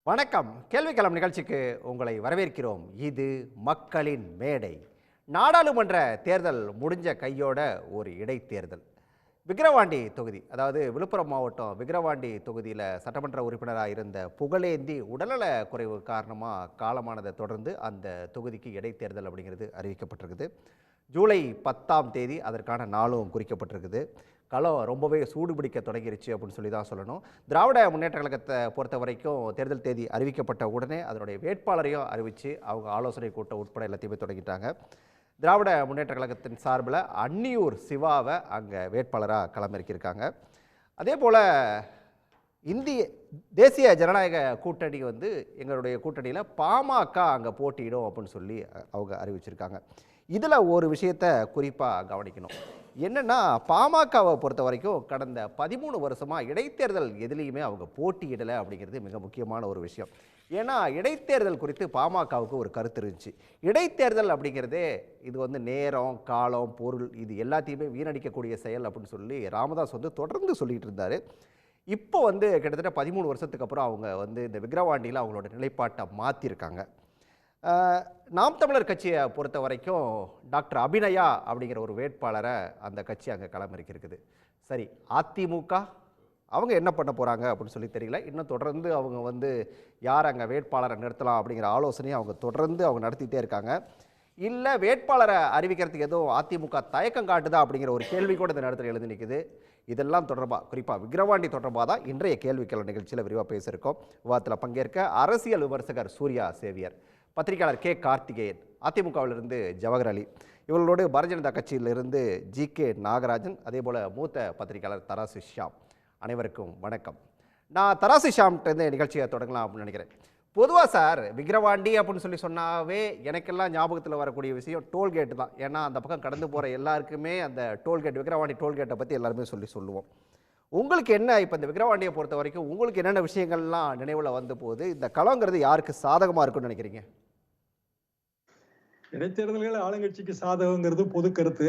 வணக்கம். கேள்விக்களம் நிகழ்ச்சிக்கு உங்களை வரவேற்கிறோம். இது மக்களின் மேடை. நாடாளுமன்ற தேர்தல் முடிஞ்ச கையோட ஒரு இடைத்தேர்தல். விக்கிரவாண்டி தொகுதி, அதாவது விழுப்புரம் மாவட்டம் விக்கிரவாண்டி தொகுதியில் சட்டமன்ற உறுப்பினராக இருந்த புகழேந்தி உடல்நல குறைவு காரணமாக காலமானதை தொடர்ந்து அந்த தொகுதிக்கு இடைத்தேர்தல் அப்படிங்கிறது அறிவிக்கப்பட்டிருக்குது. ஜூலை 10ஆம் தேதி அதற்கான நாளும் குறிக்கப்பட்டிருக்குது. களம் ரொம்பவே சூடு பிடிக்க தொடங்கிருச்சு அப்படின்னு சொல்லி தான் சொல்லணும். திராவிட முன்னேற்ற கழகத்தை பொறுத்த வரைக்கும் தேர்தல் தேதி அறிவிக்கப்பட்ட உடனே அதனுடைய வேட்பாளரையும் அறிவித்து அவங்க ஆலோசனை கூட்டம் உட்பட எல்லாத்தையுமே தொடங்கிட்டாங்க. திராவிட முன்னேற்ற கழகத்தின் சார்பில் அன்னியூர் சிவாவை அங்கே வேட்பாளராக களமிறக்கியிருக்காங்க. அதே போல் தேசிய ஜனநாயக கூட்டணி எங்களுடைய கூட்டணியில் பாமக அங்கே போட்டியிடும் அப்படின்னு சொல்லி அவங்க அறிவிச்சிருக்காங்க. இதில் ஒரு விஷயத்தை குறிப்பாக கவனிக்கணும். என்னென்னா, பாமகவை பொறுத்த வரைக்கும் கடந்த 13 வருஷமாக இடைத்தேர்தல் எதுலேயுமே அவங்க போட்டியிடலை அப்படிங்கிறது மிக முக்கியமான ஒரு விஷயம். ஏன்னா இடைத்தேர்தல் குறித்து பாமகவுக்கு ஒரு கருத்து இருந்துச்சு. இடைத்தேர்தல் அப்படிங்கிறதே இது நேரம், காலம், பொருள் இது எல்லாத்தையுமே வீணடிக்கக்கூடிய செயல் அப்படின்னு சொல்லி ராமதாஸ் தொடர்ந்து சொல்லிகிட்டு இருந்தார். இப்போ கிட்டத்தட்ட 13 வருஷத்துக்கு அப்புறம் அவங்க இந்த விக்கிரவாண்டியில் அவங்களோட நிலைப்பாட்டை மாற்றிருக்காங்க. நாம் தமிழர் கட்சியை பொறுத்த வரைக்கும் டாக்டர் அபிநயா அப்படிங்கிற ஒரு வேட்பாளரை அந்த கட்சி அங்கே களமிறக்கியிருக்குது. சரி, அதிமுக அவங்க என்ன பண்ண போகிறாங்க அப்படின்னு சொல்லி தெரியல. இன்னும் தொடர்ந்து அவங்க யார் அங்கே வேட்பாளரை நிறுத்தலாம் அப்படிங்கிற ஆலோசனையை அவங்க தொடர்ந்து நடத்திட்டே இருக்காங்க. இல்லை வேட்பாளரை அறிவிக்கிறதுக்கு எதுவும் அதிமுக தயக்கம் காட்டுதா அப்படிங்கிற ஒரு கேள்வி கூட இந்த நேரத்தில் எழுதி நிற்குது. இதெல்லாம் தொடர்பாக, குறிப்பாக விக்கிரவாண்டி தொடர்பாக தான் இன்றைய கேள்விக்களம் நிகழ்ச்சியில் விரிவாக பேசியிருக்கோம். விவாதத்தில் பங்கேற்க அரசியல் விமர்சகர் சூர்யா சேவியர், பத்திரிகையாளர் கே கார்த்திகேயன், அதிமுகவிலிருந்து ஜவஹர் அலி, இவர்களோடு பாரதிய ஜனதா கட்சியிலிருந்து ஜி.கே. நாகராஜன், அதே போல் மூத்த பத்திரிகையாளர் தராசு ஷியாம். அனைவருக்கும் வணக்கம். நான் தராசு ஷியாம்கிட்ட நிகழ்ச்சியை தொடங்கலாம் அப்படின்னு நினைக்கிறேன். பொதுவாக சார், விக்கிரவாண்டி அப்படின்னு சொல்லி சொன்னாவே எனக்கெல்லாம் ஞாபகத்தில் வரக்கூடிய விஷயம் டோல்கேட்டு தான். ஏன்னா அந்த பக்கம் கடந்து போகிற எல்லாருக்குமே அந்த டோல்கேட், விக்கிரவாண்டி டோல்கேட்டை பற்றி எல்லாருமே சொல்லுவோம். உங்களுக்கு என்ன, இப்போ இந்த விக்கிரவாண்டியை பொறுத்த வரைக்கும் உங்களுக்கு என்னென்ன விஷயங்கள்லாம் நினைவில் போகுது? இந்த களங்கிறது யாருக்கு சாதகமாக இருக்குன்னு நினைக்கிறீங்க? இடைத்தேர்தல்கள் ஆளுங்கட்சிக்கு சாதகங்கிறது பொது கருத்து.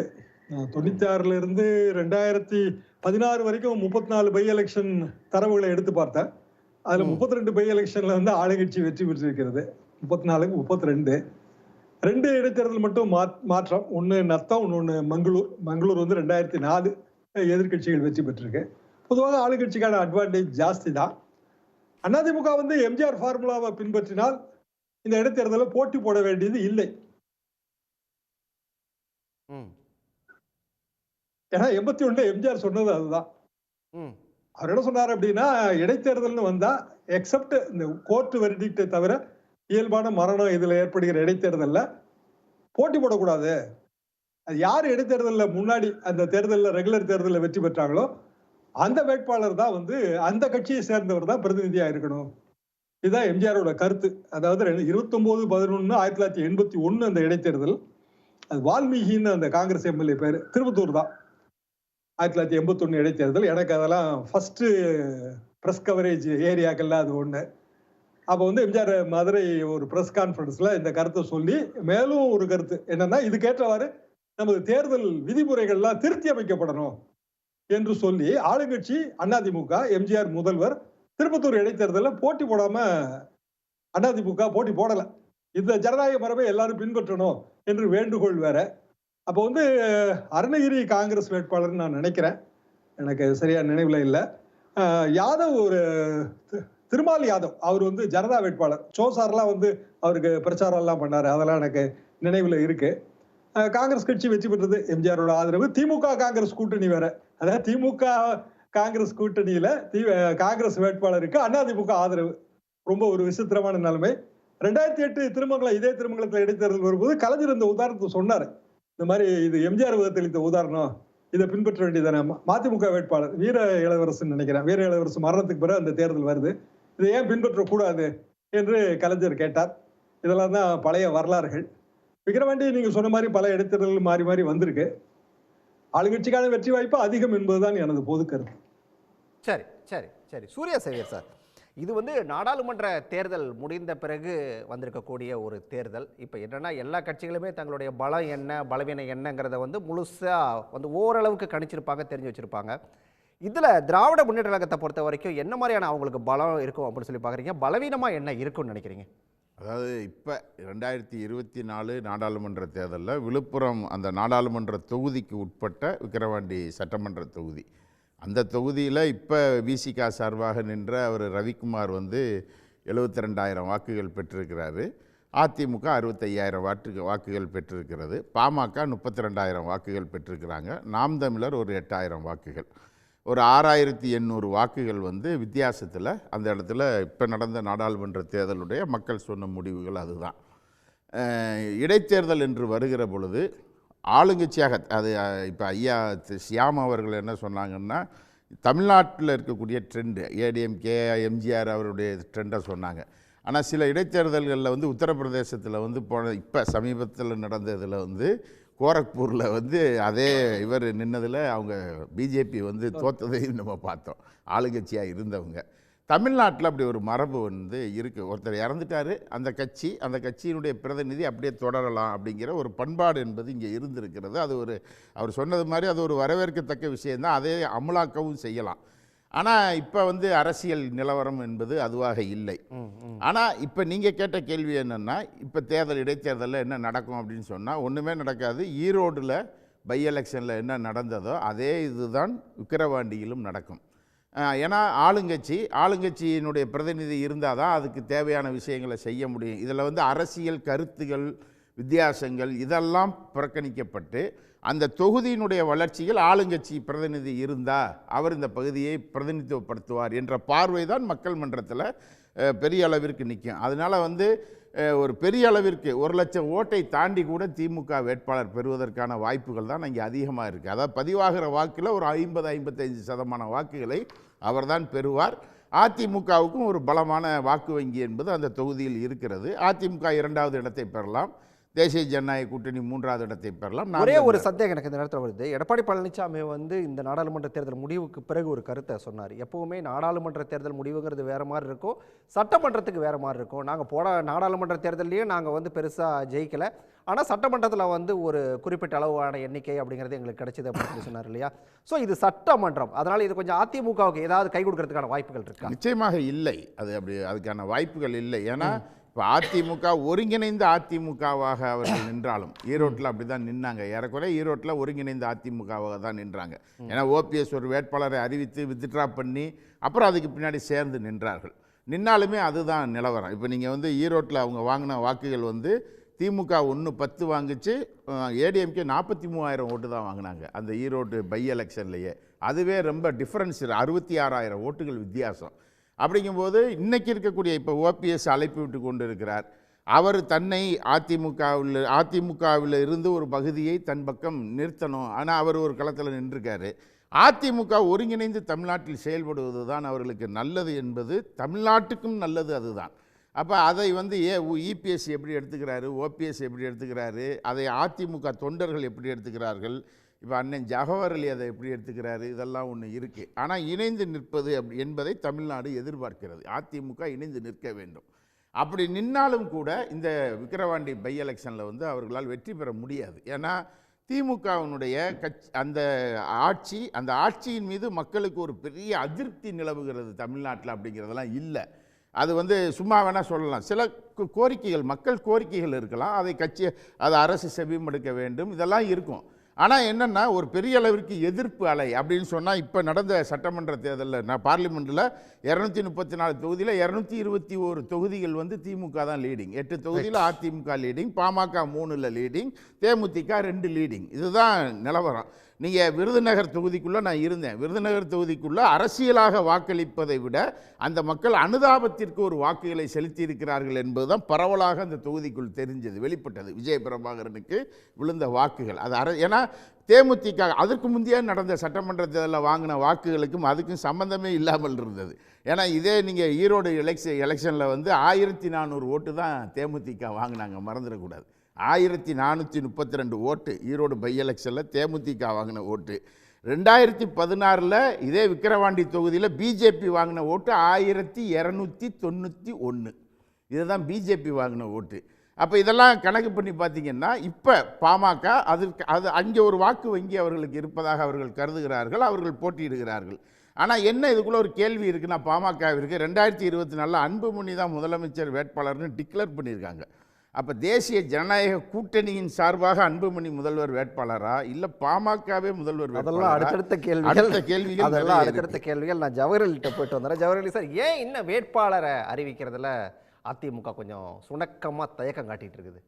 96ல இருந்து 2016 வரைக்கும் 34 பை எலெக்ஷன் தரவுகளை எடுத்து பார்த்தேன். அதுல 32 பை எலெக்ஷன்ல ஆளுங்கட்சி வெற்றி பெற்றிருக்கிறது. 34க்கு 32. 2 இடைத்தேர்தல் மட்டும் மாற்றம். ஒன்று நத்தம், இன்னொன்று மங்களூர். மங்களூர் 2004 எதிர்கட்சிகள் வெற்றி பெற்றிருக்கு. பொதுவாக ஆளுங்கட்சிக்கான அட்வான்டேஜ் ஜாஸ்தி தான். அதிமுக எம்ஜிஆர் ஃபார்முலாவை பின்பற்றினால் இந்த இடைத்தேர்தலில் போட்டி போட வேண்டியது இல்லை. ஏன்னா 81 எம்ஜிஆர் சொன்னது அதுதான். அவர் என்ன சொன்னார் அப்படின்னா, இடைத்தேர்தல்னு வந்தா எக்ஸப்ட் இந்த கோர்ட் வெர்டிக்டை தவிர இயல்பான மரணம் இதுல ஏற்படுகிற இடைத்தேர்தல்ல போட்டி போடக்கூடாது. அது யார் இடைத்தேர்தலில் முன்னாடி அந்த தேர்தலில் ரெகுலர் தேர்தலில் வெற்றி பெற்றாங்களோ அந்த வேட்பாளர் தான் அந்த கட்சியை சேர்ந்தவர் தான் பிரதிநிதியா இருக்கணும். இதுதான் எம்ஜிஆரோட கருத்து. அதாவது 29/11/1981 அந்த இடைத்தேர்தல். அது வால்மீகின்னு அந்த காங்கிரஸ் எம்எல்ஏ பேரு, திருப்பத்தூர் தான். 1981 இடைத்தேர்தல். எனக்கு அதெல்லாம் ஃபர்ஸ்ட் பிரஸ் கவரேஜ் ஏரியாக்கெல்லாம் அது ஒண்ணு. அப்போ எம்ஜிஆர் மதுரை ஒரு பிரஸ் கான்ஃபரன்ஸ்ல இந்த கருத்தை சொல்லி, மேலும் ஒரு கருத்து என்னன்னா, இதுக்கேற்றவாறு நமது தேர்தல் விதிமுறைகள்லாம் திருத்தி அமைக்கப்படணும் என்று சொல்லி ஆளுங்கட்சி அதிமுக, எம்ஜிஆர் முதல்வர் திருப்பத்தூர் இடைத்தேர்தலில் போட்டி போடாம அதிமுக போட்டி போடல. இந்த ஜனநாயக மரபை எல்லாரும் பின்பற்றணும் என்று வேண்டுகோள் வேற. அப்போ அருணகிரி காங்கிரஸ் வேட்பாளர் நான் நினைக்கிறேன், எனக்கு சரியா நினைவுல இல்லை. யாதவ், ஒரு திருமால் யாதவ், அவர் ஜனதா வேட்பாளர். சோசார்லாம் அவருக்கு பிரச்சாரம் எல்லாம் பண்ணாரு, அதெல்லாம் எனக்கு நினைவுல இருக்கு. காங்கிரஸ் கட்சி வெற்றி பெற்றது, எம்ஜிஆரோட ஆதரவு. திமுக காங்கிரஸ் கூட்டணி வேற. அதாவது திமுக காங்கிரஸ் கூட்டணியில காங்கிரஸ் வேட்பாளருக்கு அதிமுக ஆதரவு. ரொம்ப ஒரு விசித்திரமான நிலைமை. 2008 திருமங்கலம், இதே திருமங்கலத்தில் இடைத்தேர்தல் வரும்போது கலைஞர் இந்த உதாரணத்தை சொன்னாரு. இந்த மாதிரி இது எம்ஜிஆர் வகுத்தளித்த உதாரணம், இதை பின்பற்ற வேண்டியதானே. மதிமுக வேட்பாளர் வீர இளவரசன் நினைக்கிறேன், வீர இளவரசன் மரணத்துக்கு பிறகு அந்த தேர்தல் வருது, இதை ஏன் பின்பற்றக்கூடாது என்று கலைஞர் கேட்டார். இதெல்லாம் தான் பழைய வரலாறுகள். விக்கிரவாண்டி நீங்க சொன்ன மாதிரி பல இடைத்தேர்தல்கள் மாறி மாறி வந்திருக்கு. ஆளுங்கட்சிக்கான வெற்றி வாய்ப்பு அதிகம் என்பதுதான் எனது பொது கருத்து. சரி சரி சரி சூர்யா சேவியர் சார், இது நாடாளுமன்ற தேர்தல் முடிந்த பிறகு வந்திருக்கக்கூடிய ஒரு தேர்தல். இப்போ என்னென்னா, எல்லா கட்சிகளுமே தங்களுடைய பலம் என்ன, பலவீனம் என்னங்கிறத முழுசாக ஓரளவுக்கு கணிச்சிருப்பாங்க, தெரிஞ்சு வச்சுருப்பாங்க. இதில் திராவிட முன்னேற்ற கழகத்தை பொறுத்த வரைக்கும் என்ன மாதிரியான அவங்களுக்கு பலம் இருக்கும் அப்படின்னு சொல்லி பார்க்குறீங்க? பலவீனமாக என்ன இருக்கும்னு நினைக்கிறீங்க? அதாவது இப்போ 2024 நாடாளுமன்ற தேர்தலில் விழுப்புரம் அந்த நாடாளுமன்ற தொகுதிக்கு உட்பட்ட விக்கிரவாண்டி சட்டமன்ற தொகுதி, அந்த தொகுதியில் இப்போ விசிகா சார்பாக நின்ற அவர் ரவிக்குமார் வந்து 72,000 வாக்குகள் பெற்றிருக்கிறாரு. அதிமுக 65,000 வாக்குகள் பெற்றிருக்கிறது. பாமக 32,000 வாக்குகள் பெற்றிருக்கிறாங்க. நாம் தமிழர் ஒரு 8,000 வாக்குகள், ஒரு 6,800 வாக்குகள் வந்து வித்தியாசத்தில் அந்த இடத்துல இப்போ நடந்த நாடாளுமன்ற தேர்தலுடைய மக்கள் சொன்ன முடிவுகள் அதுதான். இடைத்தேர்தல் என்று வருகிற பொழுது ஆளுங்கட்சியாக அது இப்போ ஐயா சியாம் அவர்கள் என்ன சொன்னாங்கன்னா, தமிழ்நாட்டில் இருக்கக்கூடிய ட்ரெண்டு ஏடிஎம்கே எம்ஜிஆர் அவருடைய ட்ரெண்டை சொன்னாங்க. ஆனால் சில இடைத்தேர்தல்களில் வந்து உத்தரப்பிரதேசத்தில் வந்து இப்போ சமீபத்தில் நடந்ததில் வந்து கோரக்பூரில் வந்து அதே இவர் நின்னதில் அவங்க பிஜேபி வந்து தோற்றதையும் நம்ம பார்த்தோம், ஆளுங்கட்சியாக இருந்தவங்க. தமிழ்நாட்டில் அப்படி ஒரு மரபு வந்து இருக்குது. ஒருத்தர் இறந்துட்டார், அந்த கட்சியினுடைய பிரதிநிதி அப்படியே தொடரலாம் அப்படிங்கிற ஒரு பண்பாடு என்பது இங்கே இருந்திருக்கிறது. அது ஒரு அவர் சொன்னது மாதிரி அது ஒரு வரவேற்கத்தக்க விஷயந்தான், அதே அமலாக்கவும் செய்யலாம். ஆனால் இப்போ வந்து அரசியல் நிலவரம் என்பது அதுவாக இல்லை. ஆனால் இப்போ நீங்கள் கேட்ட கேள்வி என்னென்னா, இப்போ இடைத்தேர்தலில் என்ன நடக்கும் அப்படின்னு சொன்னால் ஒன்றுமே நடக்காது. ஈரோடில் பை எலெக்ஷனில் என்ன நடந்ததோ அதே இதுதான் விக்கிரவாண்டியிலும் நடக்கும். ஏன்னா ஆளுங்கட்சியினுடைய பிரதிநிதி இருந்தால் தான் அதுக்கு தேவையான விஷயங்களை செய்ய முடியும். இதில் வந்து அரசியல் கருத்துகள் வித்தியாசங்கள் இதெல்லாம் புறக்கணிக்கப்பட்டு அந்த தொகுதியினுடைய வளர்ச்சியில் ஆளுங்கட்சி பிரதிநிதி இருந்தால் அவர் இந்த பகுதியை பிரதிநிதித்துவப்படுத்துவார் என்ற பார்வை தான் மக்கள் மன்றத்தில் பெரிய அளவிற்கு நிற்கும். அதனால் வந்து ஒரு பெரிய அளவிற்கு 1,00,000 ஓட்டை தாண்டி கூட திமுக வேட்பாளர் பெறுவதற்கான வாய்ப்புகள் தான் இங்கே அதிகமாக இருக்குது. அதாவது பதிவாகிற வாக்கில் ஒரு 50-55% வாக்குகளை அவர்தான் பெறுவார். அதிமுகவுக்கும் ஒரு பலமான வாக்கு வங்கி என்பது அந்த தொகுதியில் இருக்கிறது. அதிமுக 2வது இடத்தை பெறலாம், தேசிய ஜனநாயக கூட்டணி 3வது இடத்தை பெறலாம். ஒரே ஒரு சந்தேகம் எனக்கு இந்த நேரத்தில் வருது. எடப்பாடி பழனிசாமி வந்து இந்த நாடாளுமன்ற தேர்தல் முடிவுக்கு பிறகு ஒரு கருத்தை சொன்னார். எப்பவுமே நாடாளுமன்ற தேர்தல் முடிவுங்கிறது வேற மாதிரி இருக்கும், சட்டமன்றத்துக்கு வேற மாதிரி இருக்கும். நாங்கள் நாடாளுமன்ற தேர்தலையே நாங்கள் வந்து பெருசாக ஜெயிக்கலை, ஆனால் சட்டமன்றத்தில் வந்து ஒரு குறிப்பிட்ட அளவான எண்ணிக்கை அப்படிங்கிறது எங்களுக்கு கிடைச்சது அப்படின்னு சொல்லி சொன்னார் இல்லையா? ஸோ இது சட்டமன்றம், அதனால் இது கொஞ்சம் அதிமுகவுக்கு ஏதாவது கை கொடுக்கறதுக்கான வாய்ப்புகள் இருக்கா? நிச்சயமாக இல்லை, அதுக்கான வாய்ப்புகள் இல்லை. ஏன்னா இப்போ அதிமுக ஒருங்கிணைந்த அதிமுகவாக அவர்கள் நின்றாலும் ஈரோட்டில் அப்படி தான் நின்னாங்க. ஏறக்குறைய ஈரோட்டில் ஒருங்கிணைந்த அதிமுகவாக தான் நின்றாங்க. ஏன்னா ஓபிஎஸ் ஒரு வேட்பாளரை அறிவித்து வித்ட்ரா பண்ணி அப்புறம் அதுக்கு பின்னாடி சேர்ந்து நின்றார்கள். நின்னாலுமே அதுதான் நிலவரம். இப்போ நீங்கள் வந்து ஈரோட்டில் அவங்க வாங்கின வாக்குகள் வந்து திமுக 110 வாங்குச்சு, ஏடிஎம்கே 43,000 ஓட்டு தான் வாங்கினாங்க அந்த ஈரோடு பை எலெக்ஷன்லேயே. அதுவே ரொம்ப டிஃப்ரென்ஸ், 66,000 ஓட்டுகள் வித்தியாசம். அப்படிங்கும்போது இன்றைக்கி இருக்கக்கூடிய இப்போ ஓபிஎஸ் அழைப்பு விட்டு கொண்டு இருக்கிறார். அவர் தன்னை அதிமுகவில் இருந்து ஒரு பகுதியை தன் பக்கம் நிறுத்தணும், ஆனால் அவர் ஒரு களத்தில் நின்றுருக்காரு. அதிமுக ஒருங்கிணைந்து தமிழ்நாட்டில் செயல்படுவது தான் அவர்களுக்கு நல்லது என்பது தமிழ்நாட்டுக்கும் நல்லது அதுதான். அப்போ அதை வந்து இபிஎஸ் எப்படி எடுத்துக்கிறாரு, ஓபிஎஸ் எப்படி எடுத்துக்கிறாரு, அதை அதிமுக தொண்டர்கள் எப்படி எடுத்துக்கிறார்கள், இப்போ அண்ணன் ஜவஹர் அலி அதை எப்படி எடுத்துக்கிறாரு, இதெல்லாம் ஒன்று இருக்குது. ஆனால் இணைந்து நிற்பது என்பதை தமிழ்நாடு எதிர்பார்க்கிறது. அதிமுக இணைந்து நிற்க வேண்டும். அப்படி நின்னாலும் கூட இந்த விக்கிரவாண்டி பை எலெக்ஷனில் வந்து அவர்களால் வெற்றி பெற முடியாது. ஏன்னா திமுகவினுடைய அந்த ஆட்சியின் மீது மக்களுக்கு ஒரு பெரிய அதிருப்தி நிலவுகிறது தமிழ்நாட்டில் அப்படிங்கிறதெல்லாம் இல்லை. அது வந்து சும்மா வேணால் சொல்லலாம். சில கோரிக்கைகள், மக்கள் கோரிக்கைகள் இருக்கலாம், அதை அரசு செவிமடுக்க வேண்டும், இதெல்லாம் இருக்கும். ஆனால் என்னென்னா ஒரு பெரிய அளவிற்கு எதிர்ப்பு அலை அப்படின்னு சொன்னால் இப்போ நடந்த சட்டமன்ற தேர்தலில் பார்லிமெண்ட்டில் 234 தொகுதியில் 221 தொகுதிகள் வந்து திமுக தான் லீடிங், 8 தொகுதியில் அதிமுக லீடிங், பாமக 3ல் லீடிங், தேமுதிக 2 லீடிங். இதுதான் நிலவரம். நீங்கள் விருதுநகர் தொகுதிக்குள்ளே நான் இருந்தேன். விருதுநகர் தொகுதிக்குள்ளே அரசியலாக வாக்களிப்பதை விட அந்த மக்கள் அனுதாபத்திற்கு ஒரு வாக்குகளை செலுத்தி இருக்கிறார்கள் என்பதுதான் பரவலாக அந்த தொகுதிக்குள் தெரிஞ்சது, வெளிப்பட்டது. விஜய பிரபாகரனுக்கு விழுந்த வாக்குகள் அது ஏன்னா தேமுதிக அதற்கு முந்தைய நடந்த சட்டமன்ற தேர்தலில் வாங்கின வாக்குகளுக்கும் அதுக்கும் சம்பந்தமே இல்லாமல் இருந்தது. ஏன்னா இதே நீங்கள் ஈரோடு எலெக்ஷனில் வந்து 1400 ஓட்டு தான் தேமுதிக வாங்கினாங்க, மறந்துடக்கூடாது. 1432 ஓட்டு ஈரோடு பை எலெக்ஷனில் தேமுதிக வாங்கின ஓட்டு. 2016 இதே விக்கிரவாண்டி தொகுதியில் பிஜேபி வாங்கின ஓட்டு 1291. இதுதான் பிஜேபி வாங்கின ஓட்டு. அப்போ இதெல்லாம் கணக்கு பண்ணி பார்த்தீங்கன்னா இப்போ பாமக அது அங்கே ஒரு வாக்கு வங்கி அவர்களுக்கு இருப்பதாக அவர்கள் கருதுகிறார்கள், அவர்கள் போட்டியிடுகிறார்கள். ஆனால் என்ன இதுக்குள்ளே ஒரு கேள்வி இருக்குன்னா பாமகவிற்கு 2024 அன்புமணி தான் முதலமைச்சர் வேட்பாளர்னு டிக்ளேர் பண்ணியிருக்காங்க. அப்போ தேசிய ஜனநாயக கூட்டணியின் சார்பாக அன்புமணி முதல்வர் வேட்பாளரா இல்லை பாமகவே முதல்வர் அதெல்லாம் வேட்பாளரா? அடுத்தடுத்த கேள்விகள். அதெல்லாம் அடுத்தடுத்த கேள்விகள். நான் ஜவஹர்லால்கிட்ட போயிட்டு வந்துடுறேன். ஜவஹர்லால் சார், ஏன் இன்னும் வேட்பாளரை அறிவிக்கிறதுல அதிமுக கொஞ்சம் சுணக்கமாக தயக்கம் காட்டிட்டு இருக்குது?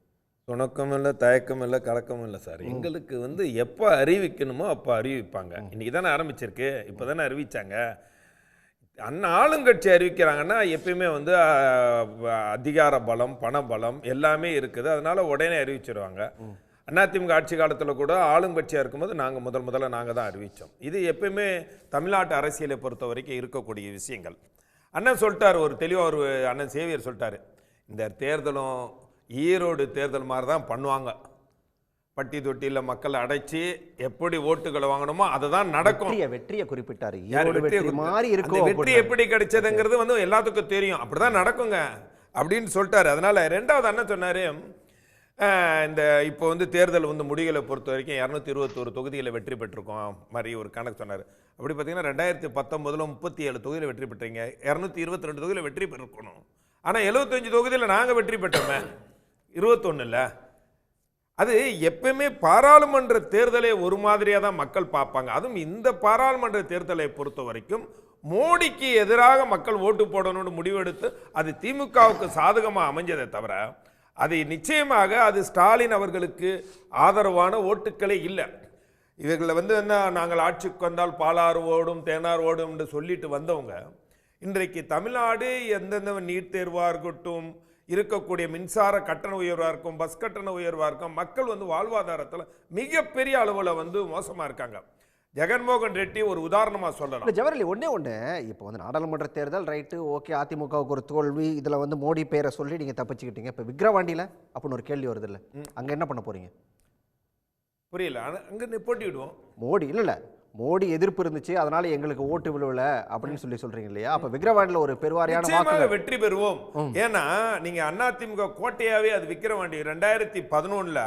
சுணக்கம் இல்லை, தயக்கம் இல்லை, கலக்கம் இல்லை சார். எங்களுக்கு வந்து எப்போ அறிவிக்கணுமோ அப்போ அறிவிப்பாங்க. இன்றைக்கி தானே ஆரம்பிச்சிருக்கு, இப்போ தானே அறிவித்தாங்க. ஆளுங்கட்சி அறிவிக்கிறாங்கன்னா எப்பயுமே வந்து அதிகார பலம், பண பலம் எல்லாமே இருக்குது. அதனால உடனே அறிவிச்சிருவாங்க. அதிமுக ஆட்சி காலத்தில் கூட ஆளுங்கட்சியாக இருக்கும்போது நாங்கள் முதல்ல நாங்கள் தான் அறிவித்தோம். இது எப்பயுமே தமிழ்நாட்டு அரசியலை பொறுத்த வரைக்கும் இருக்கக்கூடிய விஷயங்கள். அண்ணன் சொல்லிட்டார், ஒரு தெளிவாக ஒரு அண்ணன் சேவியர் சொல்லிட்டார், இந்த தேர்தலும் ஈரோடு தேர்தல் மாதிரி தான் பண்ணுவாங்க. பட்டி தொட்டியில் மக்களை அடைச்சி எப்படி ஓட்டுகளை வாங்கணுமோ அதுதான் நடக்கும். வெற்றியை குறிப்பிட்டாரு. வெற்றி எப்படி கிடைச்சதுங்கிறது வந்து எல்லாத்துக்கும் தெரியும். அப்படிதான் நடக்குங்க அப்படின்னு சொல்லிட்டாரு. அதனால ரெண்டாவது அண்ணன் சொன்னாரு, இந்த இப்போ வந்து தேர்தல் வந்து முடிகளை பொறுத்த வரைக்கும் 221 தொகுதியில் வெற்றி பெற்றிருக்கோம் மாதிரி ஒரு கணக்கு சொன்னார். அப்படி பார்த்தீங்கன்னா 2019 37 தொகுதியில் வெற்றி பெற்றீங்க, 222 தொகுதியில் வெற்றி பெற்றிருக்கணும். ஆனால் 75 தொகுதியில் நாங்கள் வெற்றி பெற்றோமே, 21 இல்லை. அது எப்பயுமே பாராளுமன்ற தேர்தலை ஒரு மாதிரியாக தான் மக்கள் பார்ப்பாங்க. அதுவும் இந்த பாராளுமன்ற தேர்தலை பொறுத்த வரைக்கும் மோடிக்கு எதிராக மக்கள் ஓட்டு போடணும்னு முடிவெடுத்து அது திமுகவுக்கு சாதகமாக அமைஞ்சதை தவிர அது நிச்சயமாக அது ஸ்டாலின் அவர்களுக்கு ஆதரவான ஓட்டுக்களே இல்லை. இவர்களை வந்து என்ன, நாங்கள் ஆட்சிக்கு வந்தால் பாலாறு ஓடும் தேனார் ஓடும் என்று சொல்லிட்டு வந்தவங்க இன்றைக்கு தமிழ்நாடு எந்தெந்த நீட் தேர்வாக இருக்கட்டும், இருக்கக்கூடிய மின்சார கட்டண உயர்வாக இருக்கும், பஸ் கட்டண உயர்வாக இருக்கும், மக்கள் வந்து வாழ்வாதாரத்தில் மிகப்பெரிய அளவில் வந்து மோசமாக இருக்காங்க. ஜெகன்மோகன் ரெட்டி ஒரு உதாரணமாக சொல்லலாம். ஜவஹர்லால் ஒன்று இப்போ வந்து நாடாளுமன்ற தேர்தல் ரைட்டு, ஓகே, அதிமுகவுக்கு ஒரு தோல்வி, இதில் வந்து மோடி பேரை சொல்லி நீங்கள் தப்பிச்சுக்கிட்டீங்க. இப்போ விக்கிரவாண்டியில் அப்படின்னு ஒரு கேள்வி வருது இல்லை, அங்கே என்ன பண்ண போகிறீங்க? புரியல. அங்கே போட்டிவிடுவோம். மோடி இல்லை மோடி எதிர்ப்பு இருந்துச்சு, அதனால எங்களுக்கு ஓட்டு விழுவல அப்படின்னு சொல்றீங்க இல்லையா? அப்ப விக்கிரவாண்டியில் ஒரு பெருவாரியான வெற்றி பெறுவோம். ஏன்னா நீங்க அதிமுக கோட்டையாவே அது விக்கிரவாண்டி 2011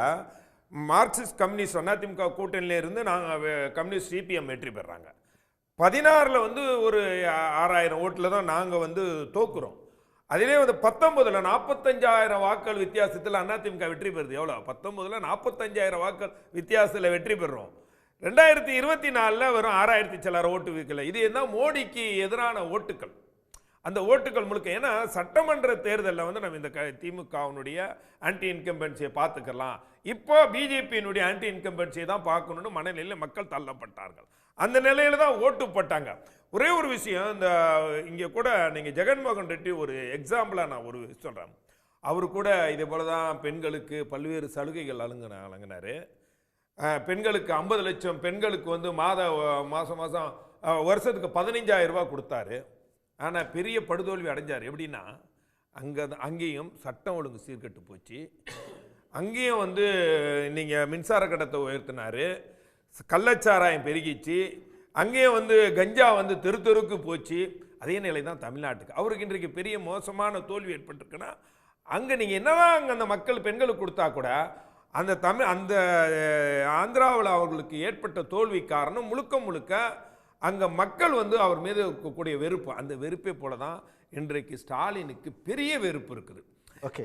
மார்க்சிஸ்ட் கம்யூனிஸ்ட் அதிமுக கூட்டணியில இருந்து நாங்க கம்யூனிஸ்ட் சிபிஎம் வெற்றி பெறாங்க. 16 வந்து ஒரு 6000 ஓட்டுல தான் நாங்க வந்து தோக்குறோம். அதிலே வந்து 19 45,000 வாக்கள் வித்தியாசத்தில் அதிமுக வெற்றி பெறுது. எவ்வளவு? 19 45,000 வாக்கள் வித்தியாசத்தில் வெற்றி பெறுறோம். 2024 வெறும் 6000 சில்லற ஓட்டு வைக்கல. இது என்ன, மோடிக்கு எதிரான ஓட்டுக்கள். அந்த ஓட்டுக்கள் முழுக்க, ஏன்னா சட்டமன்ற தேர்தலில் வந்து நம்ம இந்த திமுகவினுடைய ஆன்டி இன்கம்பன்சியை பார்த்துக்கலாம், இப்போ பிஜேபியினுடைய ஆன்டி இன்கம்பன்சியை தான் பார்க்கணும்னு மனநிலையில் மக்கள் தள்ளப்பட்டார்கள். அந்த நிலையில தான் ஓட்டு போட்டாங்க. ஒரே ஒரு விஷயம், இந்த இங்கே கூட நீங்கள் ஜெகன்மோகன் ரெட்டி ஒரு எக்ஸாம்பிளாக நான் ஒரு சொல்கிறேன். அவரு கூட இதே போல தான் பெண்களுக்கு பல்வேறு சலுகைகள் வழங்கினார். பெண்களுக்கு 50 லட்சம் பெண்களுக்கு வந்து மாதம் வருஷத்துக்கு 15,000 ரூபாய் கொடுத்தாரு. ஆனால் பெரிய படுதோல்வி அடைஞ்சார். எப்படின்னா அங்கேயும் சட்டம் ஒழுங்கு சீர்கெட்டு போச்சு, அங்கேயும் வந்து நீங்கள் மின்சார கட்டணத்தை உயர்த்தினார், கள்ளச்சாராயம் பெருகிச்சு, அங்கேயும் வந்து கஞ்சா வந்து தெருக்கு போச்சு. அதே நிலை தான் தமிழ்நாட்டுக்கு. அவருக்கு இன்றைக்கு பெரிய மோசமான தோல்வி ஏற்பட்டிருக்குன்னா அங்கே நீங்கள் என்னதான் அங்கே அந்த மக்கள் பெண்களுக்கு கொடுத்தா கூட அந்த ஆந்திராவில் அவர்களுக்கு ஏற்பட்ட தோல்வி காரணம் முழுக்க அங்கே மக்கள் வந்து அவர் மீது இருக்கக்கூடிய வெறுப்பு. அந்த வெறுப்பை போல தான் இன்றைக்கு ஸ்டாலினுக்கு பெரிய வெறுப்பு இருக்குது.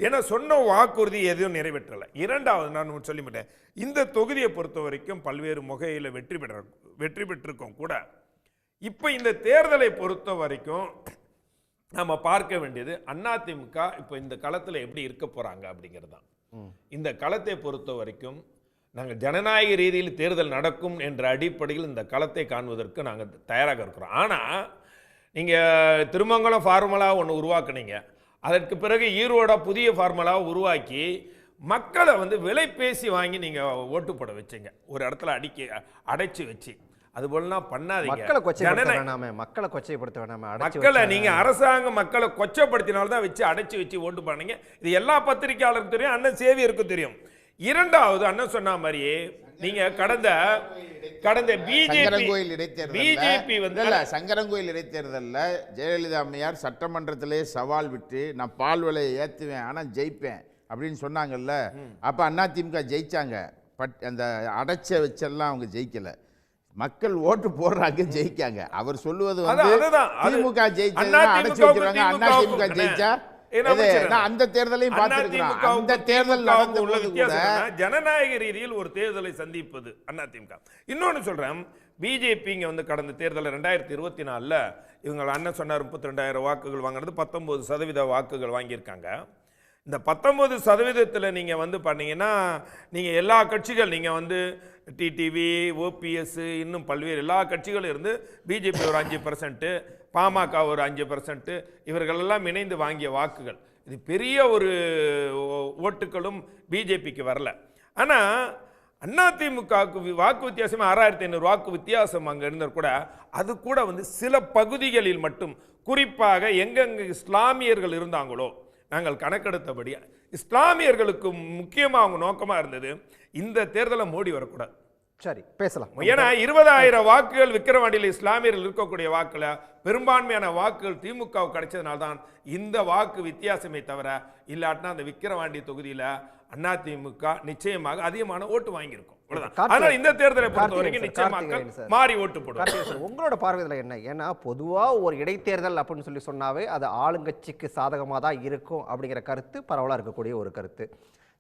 ஏன்னா சொன்ன வாக்குறுதி எதுவும் நிறைவேற்றலை. இரண்டாவது நான் சொல்லிவிட்டேன், இந்த தொகுதியை பொறுத்த வரைக்கும் பல்வேறு முகையில் வெற்றி பெற்றிருக்கோம் கூட. இப்போ இந்த தேர்தலை பொறுத்த வரைக்கும் நம்ம பார்க்க வேண்டியது அதிமுக இப்போ இந்த களத்தில் எப்படி இருக்க போகிறாங்க அப்படிங்கிறது தான். இந்த களத்தை பொறுத்த வரைக்கும் நாங்கள் ஜனநாயக ரீதியில் தேர்தல் நடக்கும் என்ற அடிப்படையில் இந்த களத்தை காண்பதற்கு நாங்கள் தயாராக இருக்கிறோம். ஆனால் நீங்கள் திருமங்கலம் ஃபார்முலா ஒன்று உருவாக்குனீங்க, அதற்கு பிறகு ஈரோட புதிய ஃபார்முலாவை உருவாக்கி மக்களை வந்து விலை பேசி வாங்கி நீங்கள் ஓட்டு போட வச்சிங்க, ஒரு இடத்துல அடைச்சி வச்சு. அது போலாம் பண்ணாதீங்க. மக்களை கொச்சைப்படுத்த வேணாமே. மக்களை நீங்க அரசாங்கம் மக்களை கொச்சைப்படுத்தினால்தான் வச்சு அடைச்சி வச்சு ஓட்டு பண்ணீங்க. இது எல்லா பத்திரிகையாளருக்கும் தெரியும், அண்ணன் சேவியருக்கும் தெரியும். இரண்டாவது அண்ணன் சொன்ன மாதிரியே நீங்க கடந்த பிஜேபி வந்து சங்கரங்கோயில் இடைத்தேர்தலில் ஜெயலலிதா அம்மையார் சட்டமன்றத்திலே சவால் விட்டு நான் பால் விலையை ஏற்றுவேன் ஆனால் ஜெயிப்பேன் அப்படின்னு சொன்னாங்கல்ல. அப்போ அதிமுக ஜெயிச்சாங்க. அந்த அடைச்ச வச்செல்லாம் அவங்க ஜெயிக்கலை. மக்கள் ஓட்டு போடுறாங்க, ஜெயிக்காங்க. அவர் சொல்லுவது அதான், வந்து அதுதான். அது திமுக ஜெயிச்சா அண்ணா அடைச்சு திமுகவுக்கு வச்சிருவாங்க, அண்ணா திமுக ஜெயிச்சா நான் அந்த தேர்தலையும் பார்த்திருக்கிறோம். அந்த தேர்தல் நடந்த உள்ள போது கூட வித்தியாசம் என்னன்னா, ஜனநாயக ரீதியில் ஒரு தேர்தலை சந்திப்பது அதிமுக. இன்னொன்னு சொல்றேன், பிஜேபி இங்க வந்து கடந்த தேர்தல் 2024 இவங்க அண்ணன் சொன்னார் 32,000 வாக்குகள் வாங்குறது 19% வாக்குகள் வாங்கியிருக்காங்க. இந்த 19% நீங்க வந்து பண்ணீங்கன்னா நீங்க எல்லா கட்சிகள் நீங்க வந்து டிடிவி, ஓபிஎஸ், இன்னும் பல்வேறு எல்லா கட்சிகளும் இருந்து பிஜேபி ஒரு 5%, பாமக ஒரு 5%, இவர்கள் எல்லாம் இணைந்து வாங்கிய வாக்குகள். இது பெரிய ஒரு ஓட்டுகளும் பிஜேபிக்கு வரல. ஆனா அதிமுகவுக்கு வாக்கு வித்தியாசம் 6,500 வாக்கு வித்தியாசம் அங்க இருந்தால் கூட அது கூட வந்து சில பகுதிகளில் மட்டும், குறிப்பாக எங்கெங்க இஸ்லாமியர்கள் இருந்தாங்களோ நாங்கள் கணக்கெடுத்தபடி இஸ்லாமியர்களுக்கு முக்கியமாக அவங்க நோக்கமாக இருந்தது இந்த தேர்தலை மோடி வரக்கூடாது. சரி, பேசலாம். ஏன்னா 20,000 வாக்குகள் விக்கிரவாண்டியில் இஸ்லாமியர்கள் இருக்கக்கூடிய வாக்குல பெரும்பான்மையான வாக்குகள் திமுகவுக்கு கிடைச்சதுனால தான் இந்த வாக்கு வித்தியாசமே தவிர, இல்லாட்டினா அந்த விக்கிரவாண்டி தொகுதியில அதிமுக நிச்சயமாக அதிகமான ஓட்டு வாங்கியிருக்கும். ஆனால் இந்த தேர்தலை பொறுத்த வரைக்கும் நிச்சயமாக மாறி ஓட்டு போடுவாங்க. உங்களோட பார்வையில் என்ன? ஏன்னா பொதுவா ஒரு இடைத்தேர்தல் அப்படின்னு சொல்லி சொன்னாவே அது ஆளுங்கட்சிக்கு சாதகமாக தான் இருக்கும் அப்படிங்கிற கருத்து பரவலாக இருக்கக்கூடிய ஒரு கருத்து.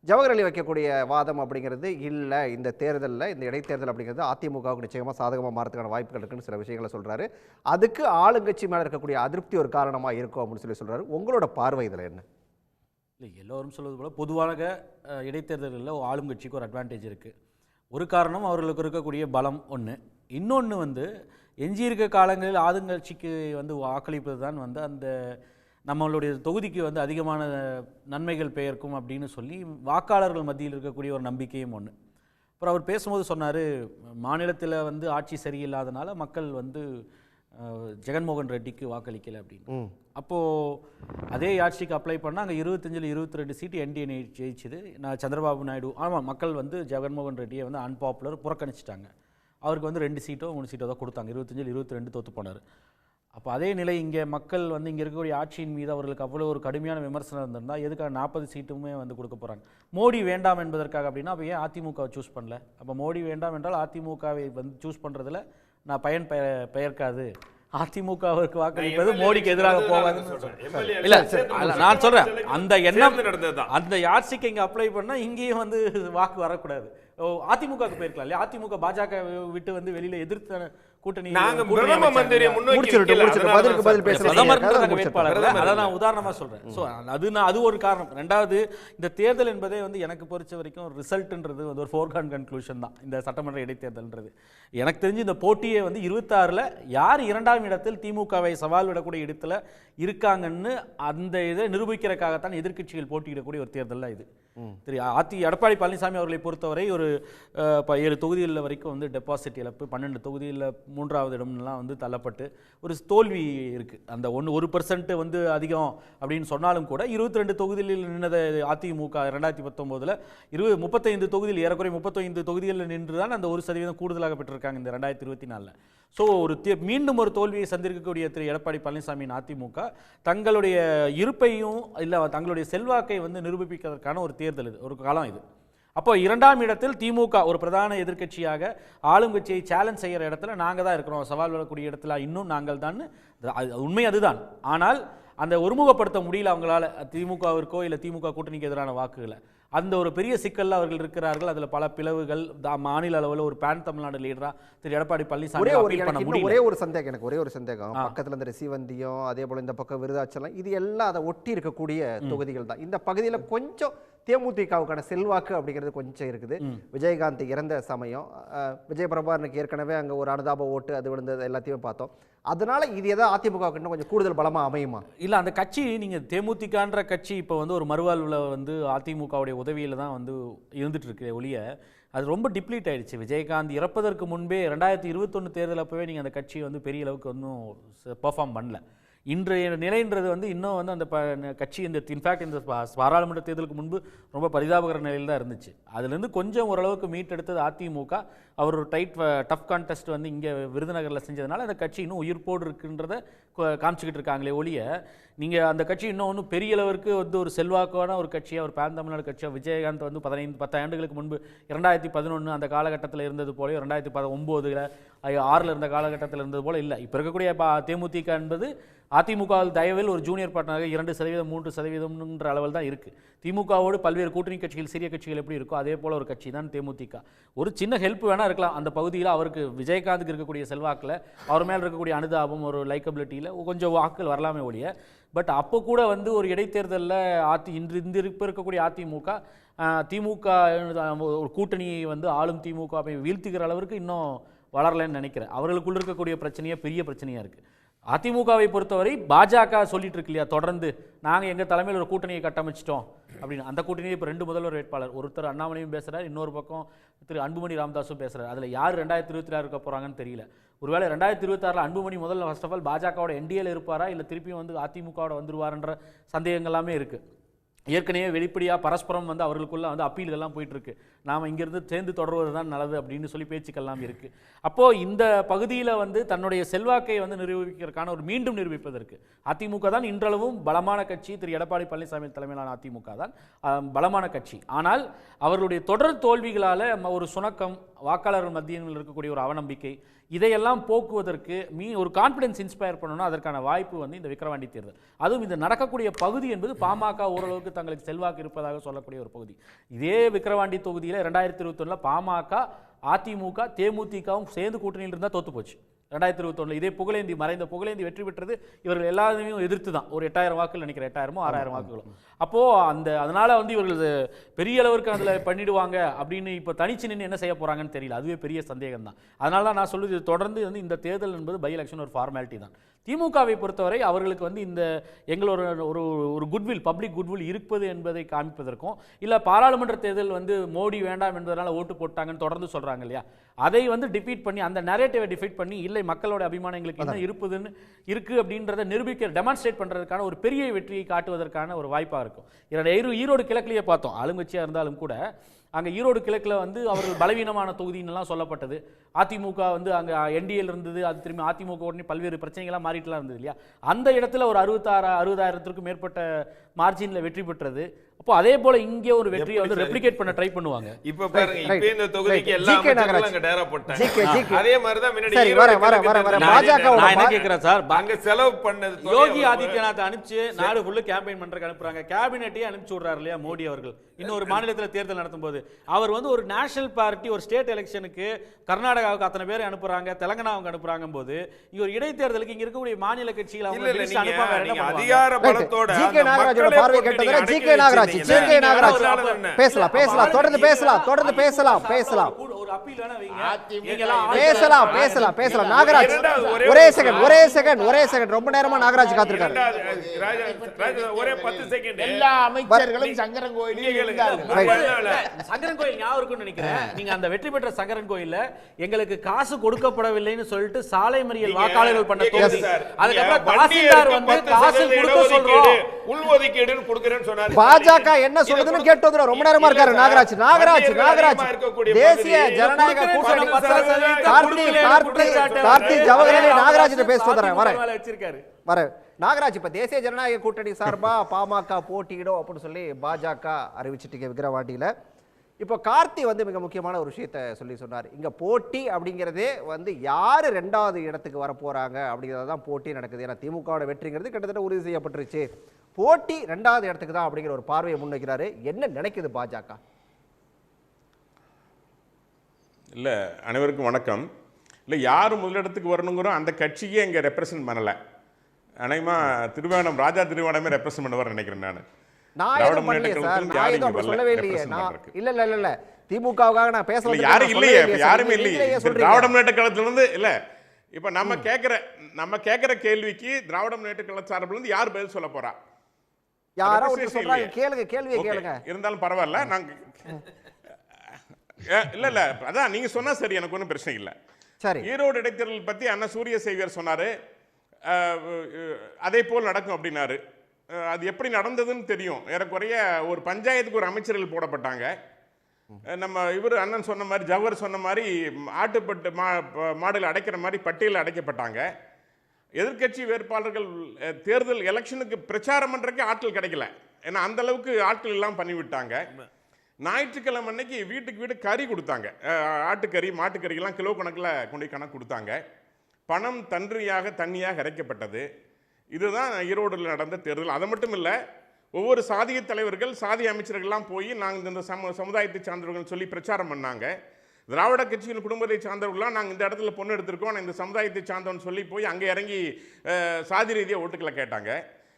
ஜவஹர் அலி வைக்கக்கூடிய வாதம் அப்படிங்கிறது இல்லை, இந்த தேர்தலில் இந்த இடைத்தேர்தல் அப்படிங்கிறது அதிமுகவுக்கு நிச்சயமாக சாதகமாக மாறதுக்கான வாய்ப்புகள் இருக்குன்னு சில விஷயங்களை சொல்கிறாரு. அதுக்கு ஆளுங்கட்சி மேலே இருக்கக்கூடிய அதிருப்தி ஒரு காரணமாக இருக்கும் அப்படின்னு சொல்லி சொல்கிறாரு. உங்களோட பார்வை இதில் என்ன? இல்லை, எல்லோரும் சொல்வது போல் பொதுவாக இடைத்தேர்தலில் ஆளும் கட்சிக்கு ஒரு அட்வான்டேஜ் இருக்குது. ஒரு காரணம் அவர்களுக்கு இருக்கக்கூடிய பலம் ஒன்று. இன்னொன்று வந்து எஞ்சியிருக்க காலங்களில் ஆளுங்கட்சிக்கு வந்து வாக்களிப்பது தான் வந்து அந்த நம்மளுடைய தொகுதிக்கு வந்து அதிகமான நன்மைகள் பெயர்க்கும் அப்படின்னு சொல்லி வாக்காளர்கள் மத்தியில் இருக்கக்கூடிய ஒரு நம்பிக்கையும் ஒன்று. அப்புறம் அவர் பேசும்போது சொன்னார், மாநிலத்தில் வந்து ஆட்சி சரியில்லாதனால மக்கள் வந்து ஜெகன்மோகன் ரெட்டிக்கு வாக்களிக்கலை அப்படின்னு. அப்போது அதே ஆட்சிக்கு அப்ளை பண்ணால் அங்கே 25ல் 22 சீட்டு என்டிஏ ஜெயிச்சுது. நான் சந்திரபாபு நாயுடு, ஆமாம், மக்கள் வந்து ஜெகன்மோகன் ரெட்டியை வந்து அன்பாப்புலர் புறக்கணிச்சிட்டாங்க. அவருக்கு வந்து 2 சீட்டோ 3 சீட்டோ தான் கொடுத்தாங்க. 25ல் 22 தோற்று போனார். அப்போ அதே நிலை இங்கே மக்கள் வந்து இங்கே இருக்கக்கூடிய ஆட்சியின் மீது அவர்களுக்கு அவ்வளோ ஒரு கடுமையான விமர்சனம் இருந்திருந்தால் எதுக்காக 40 சீட்டுமே வந்து கொடுக்க போகிறாங்க? மோடி வேண்டாம் என்பதற்காக அப்படின்னா அப்போ ஏன் அதிமுகவை சூஸ் பண்ணல? அப்போ மோடி வேண்டாம் என்றால் அதிமுகவை வந்து சூஸ் பண்ணுறதுல நான் பெயர்க்காது, அதிமுகவிற்கு வாக்களிப்பது மோடிக்கு எதிராக போகாது. இல்ல நான் சொல்றேன், அந்த எண்ணம் அந்த ஆட்சிக்கு இங்க அப்ளை பண்ணா இங்கேயும் வந்து வாக்கு வரக்கூடாது. அதிமுகவுக்கு போயிருக்கலாம் இல்லையா? அதிமுக பாஜக விட்டு வந்து வெளியில எதிர்த்த கூட்டணி நான் உதாரணமா சொல்றேன். அது ஒரு காரணம். ரெண்டாவது, இந்த தேர்தல் என்பதே வந்து எனக்கு பொறுத்த வரைக்கும் ரிசல்ட்ன்றது வந்து ஒரு ஃபோர்கான் கன்க்ளூஷன் தான். இந்த சட்டமன்ற இடைத்தேர்தல்ன்றது எனக்கு தெரிஞ்சு இந்த போட்டியை வந்து 26ல் யார் 2ஆம் இடத்தில் திமுகவை சவால் விடக்கூடிய இடத்துல இருக்காங்கன்னு அந்த இதை நிரூபிக்கிறதுக்காகத்தான் எதிர்க்கட்சிகள் போட்டியிடக்கூடிய ஒரு தேர்தல் தான் இது. எடப்பாடி பழனிசாமி அவர்களை பொறுத்தவரை ஒரு 7 தொகுதிகளில் வரைக்கும் வந்து டெபாசிட் இழப்பு, 12 தொகுதியில் 3ஆவது இடம்லாம் வந்து தள்ளப்பட்டு ஒரு தோல்வி இருக்குது. அந்த 1% வந்து அதிகம் அப்படின்னு சொன்னாலும் கூட 22 தொகுதியில் நின்னது அதிமுக 2019ல் 35 தொகுதியில் ஏறக்குறைய 35 தொகுதிகளில் நின்று தான் அந்த 1% கூடுதலாக பெற்றிருக்காங்க இந்த 2024. ஸோ மீண்டும் ஒரு தோல்வியை சந்திக்கக்கூடிய திரு எடப்பாடி பழனிசாமியின் அதிமுக தங்களுடைய இருப்பையும் இல்லை தங்களுடைய செல்வாக்கை வந்து நிரூபிப்பதற்கான ஒரு தேர்தல் இது, ஒரு காலம் இது. அப்போ 2ஆம் இடத்தில் திமுக ஒரு பிரதான எதிர்க்கட்சியாக ஆளுங்கட்சியை சேலஞ்ச் செய்கிற இடத்துல நாங்கள் தான் இருக்கிறோம், சவால் வரக்கூடிய இடத்துல இன்னும் நாங்கள் தான், உண்மை அதுதான். ஆனால் அந்த ஒருமுகப்படுத்த முடியல அவங்களால திமுகவிற்கோ இல்லை திமுக கூட்டணிக்கு எதிரான வாக்குகளை. அந்த ஒரு பெரிய சிக்கல்ல அவர்கள் இருக்கிறார்கள். அதில் பல பிளவுகள், மாநில அளவில் ஒரு பேன் தமிழ்நாடு லீடரா திரு எடப்பாடி பழனிசாமி ஒரே ஒரு சந்தேகம், எனக்கு ஒரே ஒரு சந்தேகம். பக்கத்தில் இந்த ரிசிவந்தியம், அதே போல இந்த பக்கம் விருதாச்சலம், இது எல்லாம் அதை ஒட்டி இருக்கக்கூடிய தொகுதிகள் தான். இந்த பகுதியில் கொஞ்சம் தேமுதிகவுக்கான செல்வாக்கு அப்படிங்கிறது கொஞ்சம் இருக்குது. விஜயகாந்த் இறந்த சமயம் விஜயபிரபாரனுக்கு ஏற்கனவே அங்கே ஒரு அனுதாப ஓட்டு அது விழுந்தது எல்லாத்தையுமே பார்த்தோம். அதனால இது ஏதாவது அதிமுகவுக்கு இன்னும் கொஞ்சம் கூடுதல் பலமா அமையுமா? இல்லை, அந்த கட்சி நீங்கள் தேமுதிகன்ற கட்சி இப்போ வந்து ஒரு மறுவாழ்வில் வந்து அதிமுகவுடைய உதவியில் தான் வந்து இருந்துட்டு இருக்கு ஒழிய அது ரொம்ப டிப்ளீட் ஆயிடுச்சு. விஜயகாந்த் இறப்பதற்கு முன்பே 2021 தேர்தல் அப்பவே நீங்கள் அந்த கட்சி வந்து பெரிய அளவுக்கு ஒன்றும் பெர்ஃபார்ம் பண்ணல. இன்றைய நிலைன்றது வந்து இன்னும் வந்து அந்த கட்சி இந்த இன்ஃபேக்ட் இந்த பாராளுமன்ற தேர்தலுக்கு முன்பு ரொம்ப பரிதாபகர நிலையில் தான் இருந்துச்சு. அதுலேருந்து கொஞ்சம் ஓரளவுக்கு மீட்டெடுத்தது அதிமுக. அவர் ஒரு டஃப் கான்டெஸ்ட் வந்து இங்கே விருதுநகரில் செஞ்சதுனால அந்த கட்சி இன்னும் உயிர்ப்போடு இருக்குன்றத காமிச்சிக்கிட்டு இருக்காங்களே ஒழிய, நீங்கள் அந்த கட்சி இன்னும் பெரிய அளவிற்கு வந்து ஒரு செல்வாக்கான ஒரு கட்சியாக, ஒரு தமிழ்நாடு கட்சியாக விஜயகாந்த் வந்து 10 ஆண்டுகளுக்கு முன்பு 2011 அந்த காலகட்டத்தில் இருந்தது போல, 2019 6 இருந்த காலகட்டத்தில் இருந்தது போல இல்லை. இப்போ இருக்கக்கூடிய தேமுதிக என்பது அதிமுக தயவில் ஒரு ஜூனியர் பார்ட்னராக 2%, 3%ன்ற அளவில் தான் இருக்குது. திமுகவோடு பல்வேறு கூட்டணி கட்சிகள், சிறிய கட்சிகள் எப்படி இருக்கோ அதே போல் ஒரு கட்சி தான் தேமுதிக. ஒரு சின்ன ஹெல்ப் வேணால் இருக்கலாம் அந்த பகுதியில். அவருக்கு விஜயகாந்துக்கு இருக்கக்கூடிய செல்வாக்கில், அவர் மேலே இருக்கக்கூடிய அனுதாபம், ஒரு லைக்கபிலிட்டியில் கொஞ்சம் வாக்குகள் வரலாமே ஒழிய, பட் அப்போ கூட வந்து ஒரு இடைத்தேர்தலில் இந்த இருக்கக்கூடிய திமுக ஒரு கூட்டணியை வந்து ஆளும் திமுக வீழ்த்துகிற அளவிற்கு இன்னும் வளரலைன்னு நினைக்கிறேன். அவர்களுக்குள்ள இருக்கக்கூடிய பெரிய பிரச்சனையாக இருக்குது. அதிமுகவை பொறுத்தவரை பாஜக சொல்லிட்டு இருக்கு இல்லையா, தொடர்ந்து நாங்கள் எங்கள் தலைமையில் ஒரு கூட்டணியை கட்டமைச்சிட்டோம் அப்படின்னு. அந்த கூட்டணியை இப்போ 2 முதல்வர் வேட்பாளர், ஒருத்தர் அண்ணாமலையும் பேசுகிறார், இன்னொரு பக்கம் திரு அன்புமணி ராமதாஸும் பேசுகிறார். அதில் யார் 2026 இருக்க போகிறாங்கன்னு தெரியல. ஒருவேளை 2026 அன்புமணி முதல்ல ஃபர்ஸ்ட் ஆஃப் ஆல் பாஜகவோட என்டிஏல இருப்பாரா, இல்லை திருப்பியும் வந்து அதிமுகவோட வந்துருவாருன்ற சந்தேகங்கள் எல்லாமே இருக்குது. ஏற்கனவே வெளிப்படையாக பரஸ்பரம் வந்து அவர்களுக்குள்ள வந்து அப்பீல்கள்லாம் போயிட்டுருக்கு. நாம் இங்கேருந்து சேர்ந்து தொடர்வது தான் நல்லது அப்படின்னு சொல்லி பேச்சுக்கள்லாம் இருக்குது. அப்போது இந்த பகுதியில் வந்து தன்னுடைய செல்வாக்கை வந்து நிரூபிக்கிறதுக்கான மீண்டும் நிரூபிப்பதற்கு அதிமுக தான் இன்றளவும் பலமான கட்சி. திரு எடப்பாடி பழனிசாமி தலைமையிலான அதிமுக தான் பலமான கட்சி. ஆனால் அவர்களுடைய தொடர் தோல்விகளால் ஒரு சுணக்கம், வாக்காளர்கள் மத்தியில் இருக்கக்கூடிய ஒரு அவநம்பிக்கை, இதையெல்லாம் போக்குவதற்கு ஒரு கான்ஃபிடன்ஸ் இன்ஸ்பயர் பண்ணணும். அதற்கான வாய்ப்பு வந்து இந்த விக்கிரவாண்டி தேர்தல். அதுவும் இந்த நடக்கக்கூடிய பகுதி என்பது பாமக ஓரளவுக்கு தங்களுக்கு செல்வாக்கு இருப்பதாக சொல்லக்கூடிய ஒரு பகுதி. இதே விக்கிரவாண்டி தொகுதியில் 2021 பாமக, அதிமுக, தேமுதிகவும் சேர்ந்து கூட்டணியில் இருந்தால் தோத்து போச்சு. 2021 இதே மறைந்த புகழேந்தி வெற்றி பெற்றது இவர்கள் எல்லாரையும் எதிர்த்து தான். ஒரு 8000 வாக்குகள் நினைக்கிறேன், 8000 6000 வாக்குகளும். அப்போது அதனால் வந்து இவர்கள் பெரிய அளவிற்கு அதில் பண்ணிடுவாங்க அப்படின்னு இப்போ தனிச்சு நின்று என்ன செய்ய போகிறாங்கன்னு தெரியல. அதுவே பெரிய சந்தேகம் தான். அதனால தான் நான் சொல்லுது, தொடர்ந்து வந்து இந்த தேர்தல் என்பது பை எலெக்ஷன் ஒரு ஃபார்மாலிட்டி தான். திமுகவை பொறுத்தவரை அவர்களுக்கு வந்து இந்த எங்களோட ஒரு குட்வில், பப்ளிக் குட்வில் இருப்பது என்பதை காமிப்பதற்கும், இல்லை பாராளுமன்ற தேர்தல் வந்து மோடி வேண்டாம் என்பதனால ஓட்டு போட்டாங்கன்னு தொடர்ந்து சொல்கிறாங்க இல்லையா, அதை வந்து டிஃபீட் பண்ணி, அந்த நரேட்டிவை டிஃபீட் பண்ணி, இல்லை மக்களோட அபிமானம் எங்களுக்கு என்ன இருக்குது அப்படின்றத டெமான்ஸ்ட்ரேட் பண்ணுறதுக்கான ஒரு பெரிய வெற்றியை காட்டுவதற்கான ஒரு வாய்ப்பாக இருக்கும். ஈரோடு கிழக்கிலேயே பார்த்தோம், ஆளுங்கட்சியாக இருந்தாலும் கூட அங்கே ஈரோடு கிழக்கில் வந்து அவர்கள் பலவீனமான தொகுதின்னெலாம் சொல்லப்பட்டது. அதிமுக வந்து அங்கே என்டிஏல இருந்தது, அது திரும்பி அதிமுக உடனே பல்வேறு பிரச்சனைகளாக மாறிட்டுலாம் இருந்தது இல்லையா. அந்த இடத்துல ஒரு 60,000க்கும் மேற்பட்ட மார்ஜினில் வெற்றி பெற்றது. அப்போ அதே போல இங்கே ஒரு வெற்றியை வந்து ரெப்ளிகேட் பண்ண ட்ரை பண்ணுவாங்க. இப்போ பாருங்க, இப்போ இந்த தொகுதிக்கு எல்லா அமைச்சர்களும் அங்க டேரா போட்டாங்க. அதே மாதிரி தான் முன்னாடி நான் என்ன கேக்குறேன் சார், அங்க செலவு பண்ணது யோகி ஆதித்யநாத் அனுப்பிச்சு நாடு ஃபுல்லா கேம்பெயின் பண்றதுக்கு அனுப்புறாங்க. கேபினெட்டையே அனுப்பிச்சு விடுறாரு இல்லையா மோடி அவர்கள். இன்னொரு மாநிலத்தில் தேர்தல் நடத்தும் போது அவர் வந்து ஒரு நேஷனல் பார்ட்டி, ஒரு ஸ்டேட் எலெக்ஷனுக்கு கர்நாடகாவுக்கு அத்தனை பேர் அனுப்புறாங்க, தெலங்கானாவுக்கு அனுப்புறாங்க போது இங்க ஒரு இடைத்தேர்தலுக்கு இங்க இருக்கக்கூடிய மாநில கட்சிகள் அவங்க அதிகார பலத்தோட பேசலாம் தொடர்ந்து பேசலாம். நாகராஜ் ஒரே செகண்ட் ரொம்ப நேரமா நாகராஜ் காத்திருக்காரு. ஒரே 10 செகண்ட். எல்லா அமைச்சர்களும் சங்கரன் கோயிலில் சங்கரன் கோயில் ஞாபகம் இருக்குன்னு நினைக்கிறேன். நீங்க அந்த வெற்றி பெற்ற சங்கரன் கோயில்ல எங்களுக்கு காசு கொடுக்கப்படவில்லைன்னு சொல்லிட்டு சாலை மறியல் வாக்காளர்கள் பண்ண தொகுதி. அதுக்கப்புறம் தாசில்தார் வந்து காசு கொடுக்க சொல்றோம், உள்ஒதுக்கீடுன்னு கொடுக்கறேன்னு சொன்னாரு. பாஜக என்ன சொல்லுதுன்னு கேட்டு வந்து ரொம்ப நேரமா இருக்காரு நாகராஜ். தேசிய ஜனநாயக கூட்டணி கார்த்தி ஜவஹர்லால் நாகராஜ் பேசுறாரு. வர நாகராஜ், இப்ப தேசிய ஜனநாயக கூட்டணி சார்பா பாமக போட்டியிடும் அப்படின்னு சொல்லி பாஜக அறிவிச்சிட்டீங்க விக்கிரவாண்டியில. இப்போ கார்த்தி வந்து மிக முக்கியமான ஒரு விஷயத்த சொன்னார். இங்க போட்டி அப்படிங்கிறதே வந்து யாரு 2வது இடத்துக்கு வர போறாங்க அப்படிங்கிறது தான் போட்டி நடக்குது. ஏன்னா திமுகவோட வெற்றிங்கிறது கிட்டத்தட்ட உறுதி செய்யப்பட்டுருச்சு. போட்டி 2வது இடத்துக்கு தான் அப்படிங்கிற ஒரு பார்வையை முன்வைக்கிறாரு. என்ன நினைக்குது பாஜக? இல்லை, அனைவருக்கும் வணக்கம். இல்லை, யார் முதலிடத்துக்கு வரணுங்கிறோம் அந்த கட்சியே இங்கே ரெப்ரசன்ட் பண்ணலை. அநேகமாக திருவேணம் ராஜா திருவேணமே ரெப்ரசன்ட் பண்ணுவார் நினைக்கிறேன். நான் எதுவும் பண்ணலையே சார், நான் எதுவும் அப்படி சொல்லவே இல்லையே. இல்ல திமுகவுக்காக நான் பேசல. யாரும் இல்லையே, யாருமே இல்லையே. திராவிட முன்னேற்ற கழகத்திலிருந்து இல்லை. இப்போ நம்ம கேட்குற கேள்விக்கு திராவிட முன்னேற்ற கழக சார்பிலிருந்து யார் பதில் சொல்ல போறா? யாரோ சொல்றாங்க, கேள்வியை கேளுங்க. இருந்தாலும் பரவாயில்ல. நாங்க இல்ல அதான் நீங்க சொன்னா சரி, எனக்கு ஒன்றும் பிரச்சனை இல்லை. சரி, ஈரோடு இடைத்தேர்தல் பத்தி அண்ணா சூரிய சேவியர் சொன்னாரு. அதே போல் நடக்கும் அப்படின்னாரு. அது எப்படி நடந்ததுன்னு தெரியும். ஏறக்குறைய ஒரு பஞ்சாயத்துக்கு ஒரு அமைச்சர்கள் போடப்பட்டாங்க. நம்ம இவர் அண்ணன் சொன்ன மாதிரி, ஜவஹர் சொன்ன மாதிரி, ஆட்டுப்பட்டு மாடுகள் அடைக்கிற மாதிரி பட்டியலில் அடைக்கப்பட்டாங்க. எதிர்க்கட்சி வேட்பாளர்கள் தேர்தல் எலெக்ஷனுக்கு பிரச்சாரம் பண்ணுறதுக்கு ஆட்கள் கிடைக்கல. ஏன்னா அந்த அளவுக்கு ஆட்கள் எல்லாம் பண்ணிவிட்டாங்க. ஞாயிற்றுக்கிழமை அன்னைக்கு வீட்டுக்கு வீடு கறி கொடுத்தாங்க. ஆட்டுக்கறி, மாட்டுக்கறிக்கெல்லாம் கிலோ கணக்கில் கொண்டு கணக்கு கொடுத்தாங்க. பணம் தண்ணியாக இறைக்கப்பட்டது. இதுதான் ஈரோடில் நடந்த தேர்தல். அது மட்டும் இல்லை, ஒவ்வொரு சாதிய தலைவர்கள், சாதிய அமைச்சர்கள்லாம் போய் நாங்கள் இந்த சமுதாயத்தை சார்ந்தவர்கள் சொல்லி பிரச்சாரம் பண்ணாங்க. திராவிட கட்சியின் குடும்பத்தை சார்ந்தவர்கள்லாம் நாங்கள் இந்த இடத்துல பொண்ணு எடுத்திருக்கோம், நான் இந்த சமுதாயத்தை சார்ந்தவன் சொல்லி போய் அங்கே இறங்கி சாதி ரீதியாக ஓட்டுக்களை கேட்டாங்க.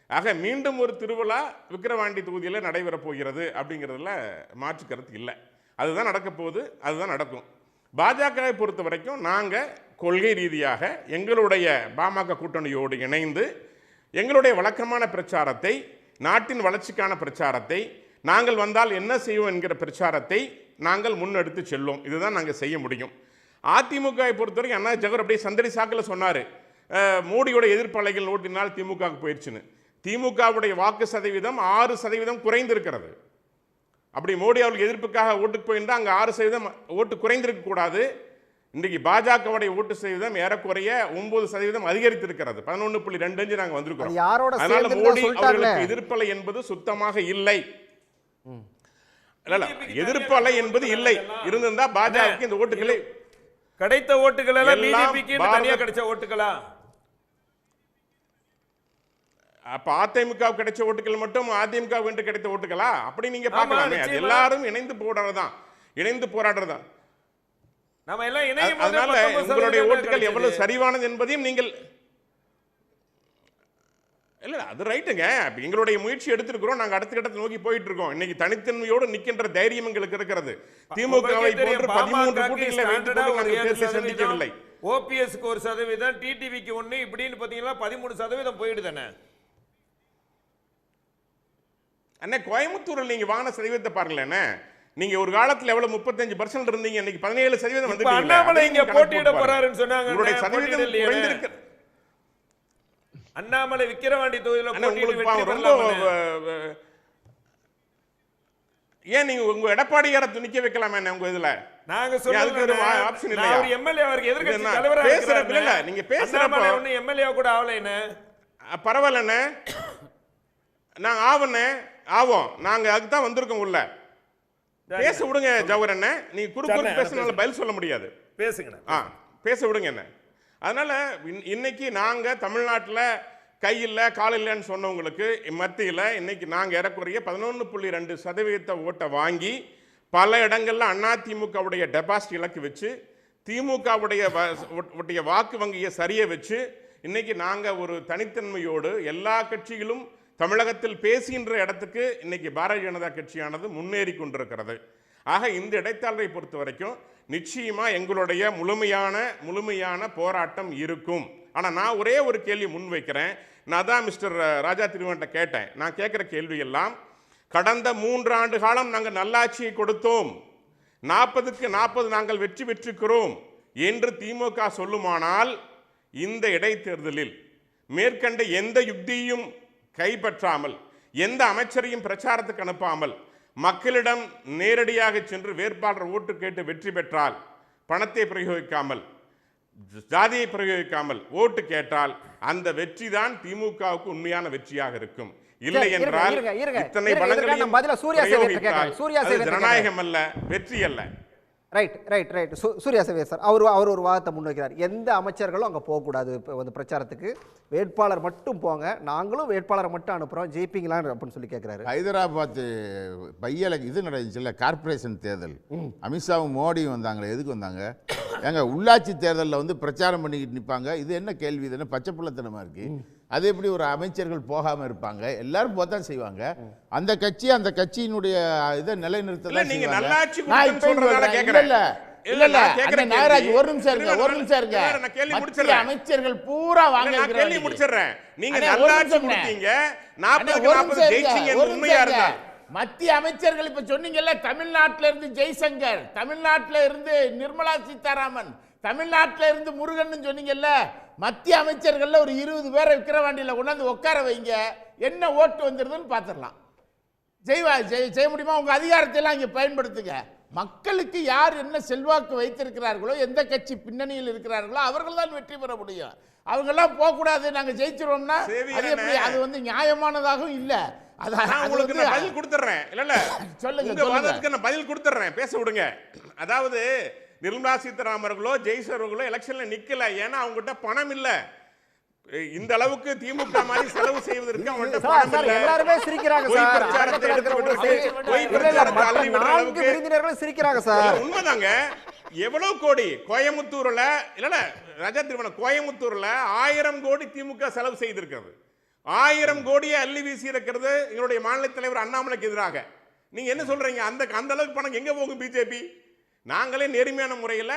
ஆக மீண்டும் ஒரு திருவிழா விக்கிரவாண்டி தொகுதியில் நடைபெறப் போகிறது அப்படிங்கிறதுல மாற்று கருத்து இல்லை. அதுதான் நடக்க போகுது, அதுதான் நடக்கும். பாஜகவை பொறுத்த வரைக்கும் நாங்கள் கொள்கை ரீதியாக எங்களுடைய பாமக கூட்டணியோடு இணைந்து எங்களுடைய வழக்கமான பிரச்சாரத்தை, நாட்டின் வளர்ச்சிக்கான பிரச்சாரத்தை, நாங்கள் வந்தால் என்ன செய்வோம் என்கிற பிரச்சாரத்தை நாங்கள் முன்னெடுத்து செல்வோம். இதுதான் நாங்கள் செய்ய முடியும். அதிமுகவை பொறுத்தவரைக்கும் அண்ணா ஜவஹர் அப்படியே சந்தடி சாக்கில் சொன்னார், மோடியோட எதிர்ப்பலைகள் ஓட்டினால் திமுகவுக்கு போயிடுச்சுன்னு. திமுகவுடைய வாக்கு சதவீதம் 6% குறைந்திருக்கிறது. அப்படி மோடி அவர்களுக்கு எதிர்ப்புக்காக ஓட்டுக்கு போயிருந்தால் அங்கே 6% ஓட்டு குறைந்திருக்க கூடாது. இன்றைக்கு பாஜகவுடைய ஓட்டு சதவீதம் ஏறக்குறைய 9% அதிகரித்திருக்கிறது. 11.25 நாங்கள் வந்திருக்கிறோம். அதனால மோடி அவர்களுக்கு எதிர்ப்பலை என்பது சுத்தமாக இல்லை. எதிர்ப்பலை என்பது இல்லை. இருந்திருந்தா பாஜகவுக்கு இந்த ஓட்டுகளை கிடைத்த ஓட்டுகள் எல்லாம் பிஜேபிக்கு தனியா கிடைச்ச ஓட்டுகளா? அப்ப அதிமுக கிடைச்ச ஓட்டுகள் மட்டும் அதிமுக என்று கிடைத்த ஓட்டுகளா? அப்படி நீங்க பார்க்கலாமே. அது எல்லாரும் இணைந்து போராடுறதுதான், இணைந்து போராடுறதுதான். நாம எல்லாம் இணையும். அதனால உங்களுடைய ஓட்டுகள் எவ்வளவு சரிவானது என்பதையும் நீங்கள் இல்ல, அது ரைட்டுங்க. எங்களுடைய முயற்சி எடுத்திருக்கிறோம், நாங்க அடுத்த கட்டத்தை நோக்கி போயிட்டு இருக்கோம். இன்னைக்கு தனித்தன்மையோடு நிக்கின்ற தைரியம் எங்களுக்கு இருக்கிறது. திமுகவை போன்று 13 கூட்டணிகளை வைத்து நாங்கள் தேர்தலை சந்திக்கவில்லை. ஓபிஎஸ்க்கு 1%, டிடிவிக்கு 1, இப்படின்னு பாத்தீங்கன்னா 13% போயிடுதானே. அண்ணே, கோயம்புத்தூரில் நீங்க வாங்கின சதவீதத்தை பாருங்களேன். நீங்க ஒரு காலத்துல எவ்வளவு 35% இருந்தீங்க, இன்னைக்கு 17% வந்துட்டீங்க. அண்ணாமலை இங்க போட்டியிட போறாருன்னு சொன்னாங்க. உங்களுடைய சதவீதம் குறைந்திருக்கு. அண்ணாமலை விக்கிரவாண்டி தொகுதியில ஏன் நீங்க உங்க எடப்பாடியார துணிக்க வைக்கலாமே உங்க இதுல? நாங்க சொல்றது ஆப்ஷன் இல்லையா? அவர் எம்எல்ஏ அவருக்கு எதிர்க்கட்சி தலைவரா பேசுறப்ப இல்ல, நீங்க பேசுறப்ப ஒண்ணு எம்எல்ஏ கூட ஆவலைனே. பரவாயில்லண்ணே, நாங்க ஆவோம். நாங்க அதுக்கு தான் வந்திருக்கோம். உள்ள பேச விடுங்க ஜவஹர் அண்ணே. நீங்க குறுக்கு பேசினால பதில் சொல்ல முடியாது. பேசுங்க. பேச விடுங்க என்ன. அதனால இன்னைக்கு நாங்க தமிழ்நாட்டில் கையில் காலில்லைன்னு சொன்னவங்களுக்கு மத்தியில் இன்னைக்கு நாங்கள் ஏறக்குறைய 11.2% ஓட்டை வாங்கி பல இடங்கள்ல அதிமுகவுடைய டெபாசிட் இலக்கு வச்சு, திமுகவுடைய வாக்கு வங்கியை சரிய வச்சு இன்னைக்கு நாங்கள் ஒரு தனித்தன்மையோடு எல்லா கட்சிகளும் தமிழகத்தில் பேசுகின்ற இடத்துக்கு இன்னைக்கு பாரதிய ஜனதா கட்சியானது முன்னேறி கொண்டிருக்கிறது. ஆக இந்த இடைத்தாளரை பொறுத்த வரைக்கும் நிச்சயமா எங்களுடைய முழுமையான போராட்டம் இருக்கும். ஆனால் நான் ஒரே ஒரு கேள்வி முன்வைக்கிறேன். நான் தான் மிஸ்டர் ராஜா திருவன்ட்ட கேட்டேன். நான் கேட்குற கேள்வி எல்லாம், கடந்த 3 ஆண்டு காலம் நாங்கள் நல்லாட்சியை கொடுத்தோம், 40க்கு 40 நாங்கள் வெற்றி பெற்றிருக்கிறோம் என்று திமுக சொல்லுமானால், இந்த இடைத்தேர்தலில் மேற்கண்ட எந்த யுக்தியும் கைப்பற்றாமல், எந்த அமைச்சரையும் பிரச்சாரத்துக்கு அனுப்பாமல், மக்களிடம் நேரடியாக சென்று வேட்பாளர் ஓட்டு கேட்டு வெற்றி பெற்றால், பணத்தை பிரயோகிக்காமல், ஜாதியை பிரயோகிக்காமல் ஓட்டு கேட்டால், அந்த வெற்றி தான் திமுகவுக்கு உண்மையான வெற்றியாக இருக்கும். இல்லை என்றால் இத்தனை பலங்களையும் பிரயோகித்தால் ஜனநாயகம் அல்ல, வெற்றி அல்ல. ரைட். சூர்யா சேவியர் சார் அவர் ஒரு வாதத்தை முன்வைக்கிறார். எந்த அமைச்சர்களும் அங்கே போகக்கூடாது. இப்போ வந்து பிரச்சாரத்துக்கு வேட்பாளர் மட்டும் போங்க, நாங்களும் வேட்பாளரை மட்டும் அனுப்புகிறோம், ஜெயிப்பீங்களான்னு அப்படின்னு சொல்லி கேட்குறாரு. ஹைதராபாத் பையல இது நடந்துச்சுல்ல, கார்பரேஷன் தேர்தல், அமித்ஷாவும் மோடியும் வந்தாங்களே, எதுக்கு வந்தாங்க? ஏங்க உள்ளாட்சி தேர்தலில் வந்து பிரச்சாரம் பண்ணிக்கிட்டு நிற்பாங்க. இது என்ன கேள்வி? இது என்ன பச்சை பிள்ளைத்தனமாக இருக்குது? அது எப்படி ஒரு அமைச்சர்கள் போகாமல் இருப்பாங்க? எல்லாரும் போதான் செய்வாங்க. அந்த கட்சியினுடைய இதை நிலைநிறுத்தல. அமைச்சர்கள் பூரா வாங்க. மத்திய அமைச்சர்கள் இப்ப சொன்னீங்கல்ல, தமிழ்நாட்டில இருந்து ஜெய்சங்கர், தமிழ்நாட்டில இருந்து நிர்மலா சீதாராமன், தமிழ்நாட்டில இருந்து முருகன் சொன்னீங்கல்ல, மத்திய அமைச்சர்கள்ல ஒரு 20 பேரை விக்கிரவாண்டியில் கொண்டாந்து உட்கார வைங்க, என்ன ஓட்டு வந்துடுதுன்னு பார்த்துடலாம். செய்ய முடியுமா? உங்க அதிகாரத்தை எல்லாம் இங்க பயன்படுத்துங்க. மக்களுக்கு யார் என்ன செல்வாக்கு வைத்திருக்கிறார்களோ, எந்த கட்சி பின்னணியில் இருக்கிறார்களோ அவர்கள் தான் வெற்றி பெற முடியும். அவங்கெல்லாம் போகக்கூடாது, நாங்க ஜெயிச்சிருவோம்னா அது வந்து நியாயமானதாகவும் இல்ல. உங்களுக்கு நான் பதில் கொடுத்துறேன். இல்ல சொல்லுங்க, நான் பதில் கொடுத்துறேன், பேச விடுங்க. அதாவது நிர்மலா சீதாராமர்களோ ஜெய்சவர்களோ எலெக்ஷன்ல நிக்கல, ஏன்னா அவங்ககிட்ட பணம் இல்ல. இந்த அளவுக்கு திமுக மாதிரி செலவு செய்வதற்கு அவங்கள்ட்ட பணம் இல்ல. எல்லாரும் சிரிக்கிறாங்க சார். சிரிக்கிறாங்க சார். உண்மைதாங்க. எவ்வளவு கோடி கோயம்புத்தூர்ல இல்ல ராஜா திருமணம் கோயம்புத்தூர்ல 1000 கோடி திமுக செலவு செய்திருக்கிறது. 1000 கோடியை அள்ளி வீசி இருக்கிறது எங்களுடைய மாநில தலைவர் அண்ணாமலைக்கு எதிராக. நீங்க என்ன சொல்றீங்க? அந்த அளவுக்கு பணம் எங்க போகும் பிஜேபி? நாங்களே நேர்மையான முறையில்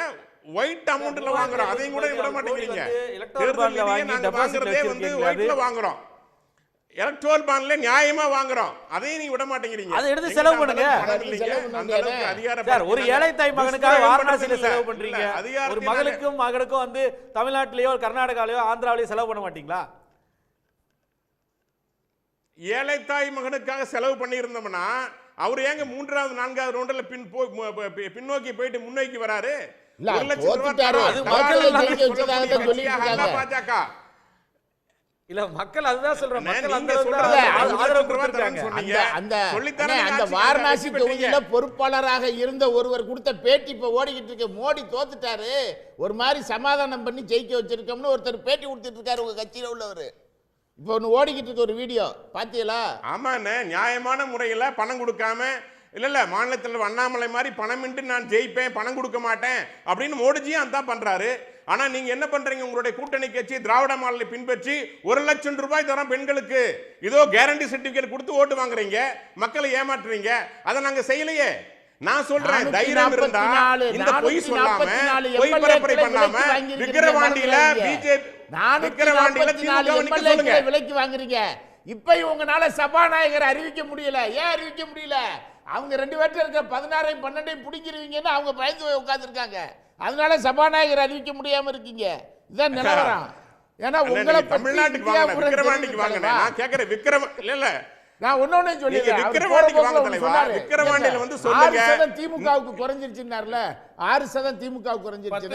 ஒயிட் அமௌண்ட்ல வாங்குறோம், அதையும் கூட விட மாட்டேங்கிறீங்க. நாங்க வாங்குறதே வந்து ஒயிட்ல வாங்குறோம், எலக்ட்ரல் பாண்ட்ல நியாயமா வாங்குறோம், அதையும் நீங்க விட மாட்டேங்கிறீங்க. அதை எடுத்து செலவு பண்ணுங்க சார். ஒரு ஏழை தாய் மகனுக்காக வாரணாசியில செலவு பண்றீங்க, ஒரு மகளுக்கும் மகனுக்கும் வந்து தமிழ்நாட்டிலேயோ கர்நாடகாலயோ ஆந்திராவிலேயோ செலவு பண்ண மாட்டீங்களா? ஏழை தாய் மகனுக்காக செலவு பண்ணி இருந்தோம்னா அவர் ஏங்க 3வது 4வது ரவுண்ட்ல பின்னோக்கி போயிட்டு முன்னோக்கி வராரு? இல்ல மக்கள் அதுதான் சொல்றாங்க. அந்த வாரணாசி தொகுதியில பொறுப்பாளராக இருந்த ஒருவர் கொடுத்த பேட்டி இப்ப ஓடிக்கிட்டு இருக்கு. மோடி தோத்துட்டாரு, ஒரு மாதிரி சமாதானம் பண்ணி ஜெயிக்க வச்சிருக்கோம்னு ஒருத்தர் பேட்டி கொடுத்துட்டு இருக்காரு உங்க கட்சியில உள்ளவர். இப்போ ஒன்று ஓடிக்கிட்டு இருக்க ஒரு வீடியோ பார்த்தீங்களா? ஆமாண்ணே, நியாயமான முறையில் பணம் கொடுக்காம இல்ல மாநிலத்தில் அண்ணாமலை மாதிரி பணமின்றி நான் ஜெயிப்பேன், பணம் கொடுக்க மாட்டேன் அப்படின்னு மோடிஜியும் அதான் பண்றாரு. ஆனா நீங்க என்ன பண்றீங்க? உங்களுடைய கூட்டணி கட்சி திராவிட மாடலை பின்பற்றி 1 லட்சம் ரூபாய் தரம் பெண்களுக்கு இதோ கேரண்டி சர்டிபிகேட் கொடுத்து ஓட்டு வாங்குறீங்க, மக்களை ஏமாற்றுறீங்க. அதை நாங்க செய்யலையே. நான் சொல்றேன், தைரியம் இருந்தா இந்த பொய் சொல்லாம பொய் பரப்புரை பண்ணாம விக்கிரவாண்டியில பிஜேபி விலைக்கு வாங்குறீங்க. இப்ப உங்களால சபாநாயகர் அறிவிக்க முடியல. ஏன் அறிவிக்க முடியல? அவங்க 2 பேர்ல இருக்க 16 12 பிடிக்கிறீங்கன்னு அவங்க பயந்து போய் உட்கார்ந்து இருக்காங்க. அதனால சபாநாயகர் அறிவிக்க முடியாம இருக்கீங்க. இதான் நிலவரம். ஏன்னா உங்களை தமிழ்நாட்டுக்கு வாங்க, விக்கிரவாண்டிக்கு வாங்க. நான் கேக்குறேன் விக்கிரம இல்ல நான் ஒன்னொன்னு சொல்லிடுறேன். விக்கிரவாண்டியில வந்து சொல்லுங்க 6% திமுகவுக்கு குறைஞ்சிருச்சுன்னார்ல, 6% திமுகவுக்கு குறைஞ்சிருச்சு.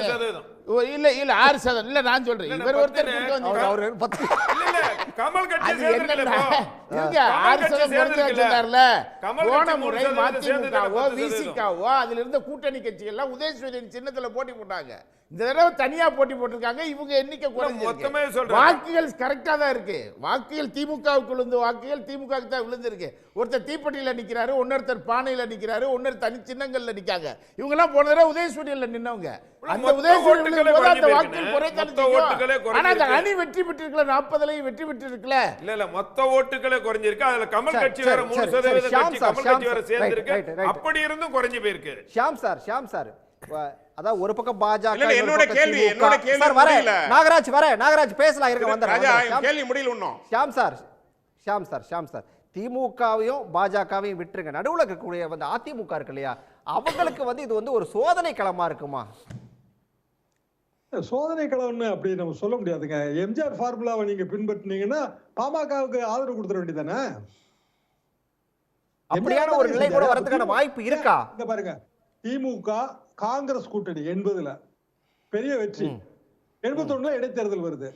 இல்ல இல்ல 6% இல்ல, நான் சொல்றேன். இவர் ஒருத்தர் கமல் கட்சி இங்க 6% குறைஞ்சிருச்சுன்னார்ல. போன முறை மதிமுகவோ விசிகாவோ அதுல இருந்த கூட்டணி கட்சிகள்லாம் உதயசூரியன் சின்னத்துல போட்டி போட்டாங்க. இந்த தடவை தனியா போட்டி போட்டிருக்காங்க. இவங்க எண்ணிக்கை குறைஞ்சிருக்கு. வாக்குகள் கரெக்டா தான் இருக்கு. வாக்குகள் திமுகவுக்கு விழுந்த வாக்குகள் திமுகவுக்கு தான் விழுந்திருக்கு. ஒருத்தர் தீப்பெட்டியில நிக்கிறாரு, இன்னொருத்தர் பானையில நிக்கிறாரு, இன்னொரு தனி சின்னங்கள்ல நிக்காங்க. இவங்க எல்லாம் போன தடவை உதயசூரியன்ல நின்னவங்க. அந்த உதயசூரியன் அந்த வாக்குகள் குறைஞ்சாலும் ஆனா அந்த அணி வெற்றி பெற்றிருக்கல, 40லயும் வெற்றி பெற்றிருக்கல. இல்ல இல்ல மொத்த ஓட்டுகளே குறைஞ்சிருக்கு. அதுல கமல் கட்சி வேற 3% கட்சி கமல் கட்சி வேற சேர்ந்திருக்கு. அப்படி இருந்தும் குறைஞ்சு போயிருக்கு. ஷாம் சார் அதான் ஒரு பக்கம் பாஜக. என்னோட கேள்வி நாகராஜ் பேசலாம் இருக்க வந்தாரு. கேள்வி முடியல இன்னும். ஷாம் சார் திமுகவையும் பாஜகவையும் விட்டுருங்க. நடுவுல இருக்கக்கூடிய வந்து அதிமுக இருக்கு இல்லையா, அவங்களுக்கு வந்து இது வந்து ஒரு சோதனை களமா இருக்குமா? சோதனை களம்னு அப்படி நம்ம சொல்ல முடியாதுங்க. எம்ஜிஆர் ஃபார்முலாவை நீங்க பின்பற்றினீங்கன்னா பாமகவுக்கு ஆதரவு கொடுத்துட வேண்டியதானே? அப்படியான ஒரு நிலை கூட வரதுக்கான வாய்ப்பு இருக்கா? இங்க பாருங்க, திமுக காங்கிரஸ் கூட்டணி 80ல பெரிய வெற்றி, 81ல இடைத்தேர்தல் வருது.